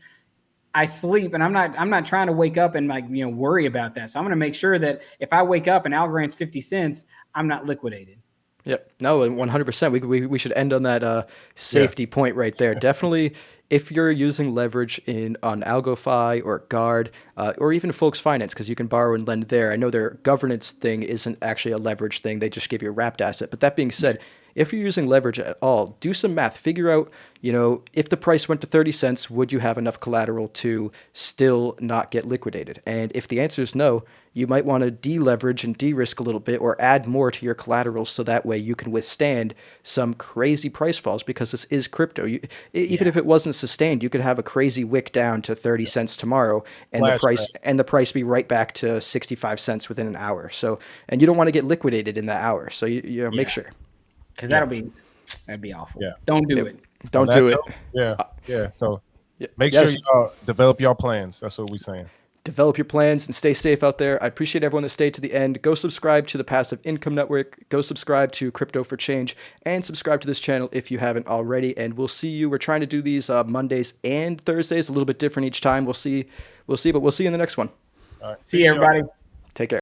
I sleep, and I'm not trying to wake up and worry about that. So I'm going to make sure that if I wake up and Algorand's 50 cents, I'm not liquidated. Yep. No, 100%. We should end on that safety point right there. Definitely, if you're using leverage on AlgoFi or Guard or even Folks Finance, because you can borrow and lend there. I know their governance thing isn't actually a leverage thing. They just give you a wrapped asset. But that being said, if you're using leverage at all, do some math. Figure out, if the price went to 30 cents, would you have enough collateral to still not get liquidated? And if the answer is no, you might want to deleverage and de-risk a little bit or add more to your collateral so that way you can withstand some crazy price falls, because this is crypto. Even if it wasn't sustained, you could have a crazy wick down to 30 cents tomorrow and the price be right back to 65 cents within an hour. So, and you don't want to get liquidated in that hour. So you make sure. Because that'd be awful. Yeah. Don't do it. Don't do it. Yeah. So make sure you develop your plans. That's what we're saying. Develop your plans and stay safe out there. I appreciate everyone that stayed to the end. Go subscribe to the Passive Income Network. Go subscribe to Crypto for Change and subscribe to this channel if you haven't already. And we'll see you. We're trying to do these Mondays and Thursdays, a little bit different each time. We'll see, but we'll see you in the next one. All right. See you, everybody.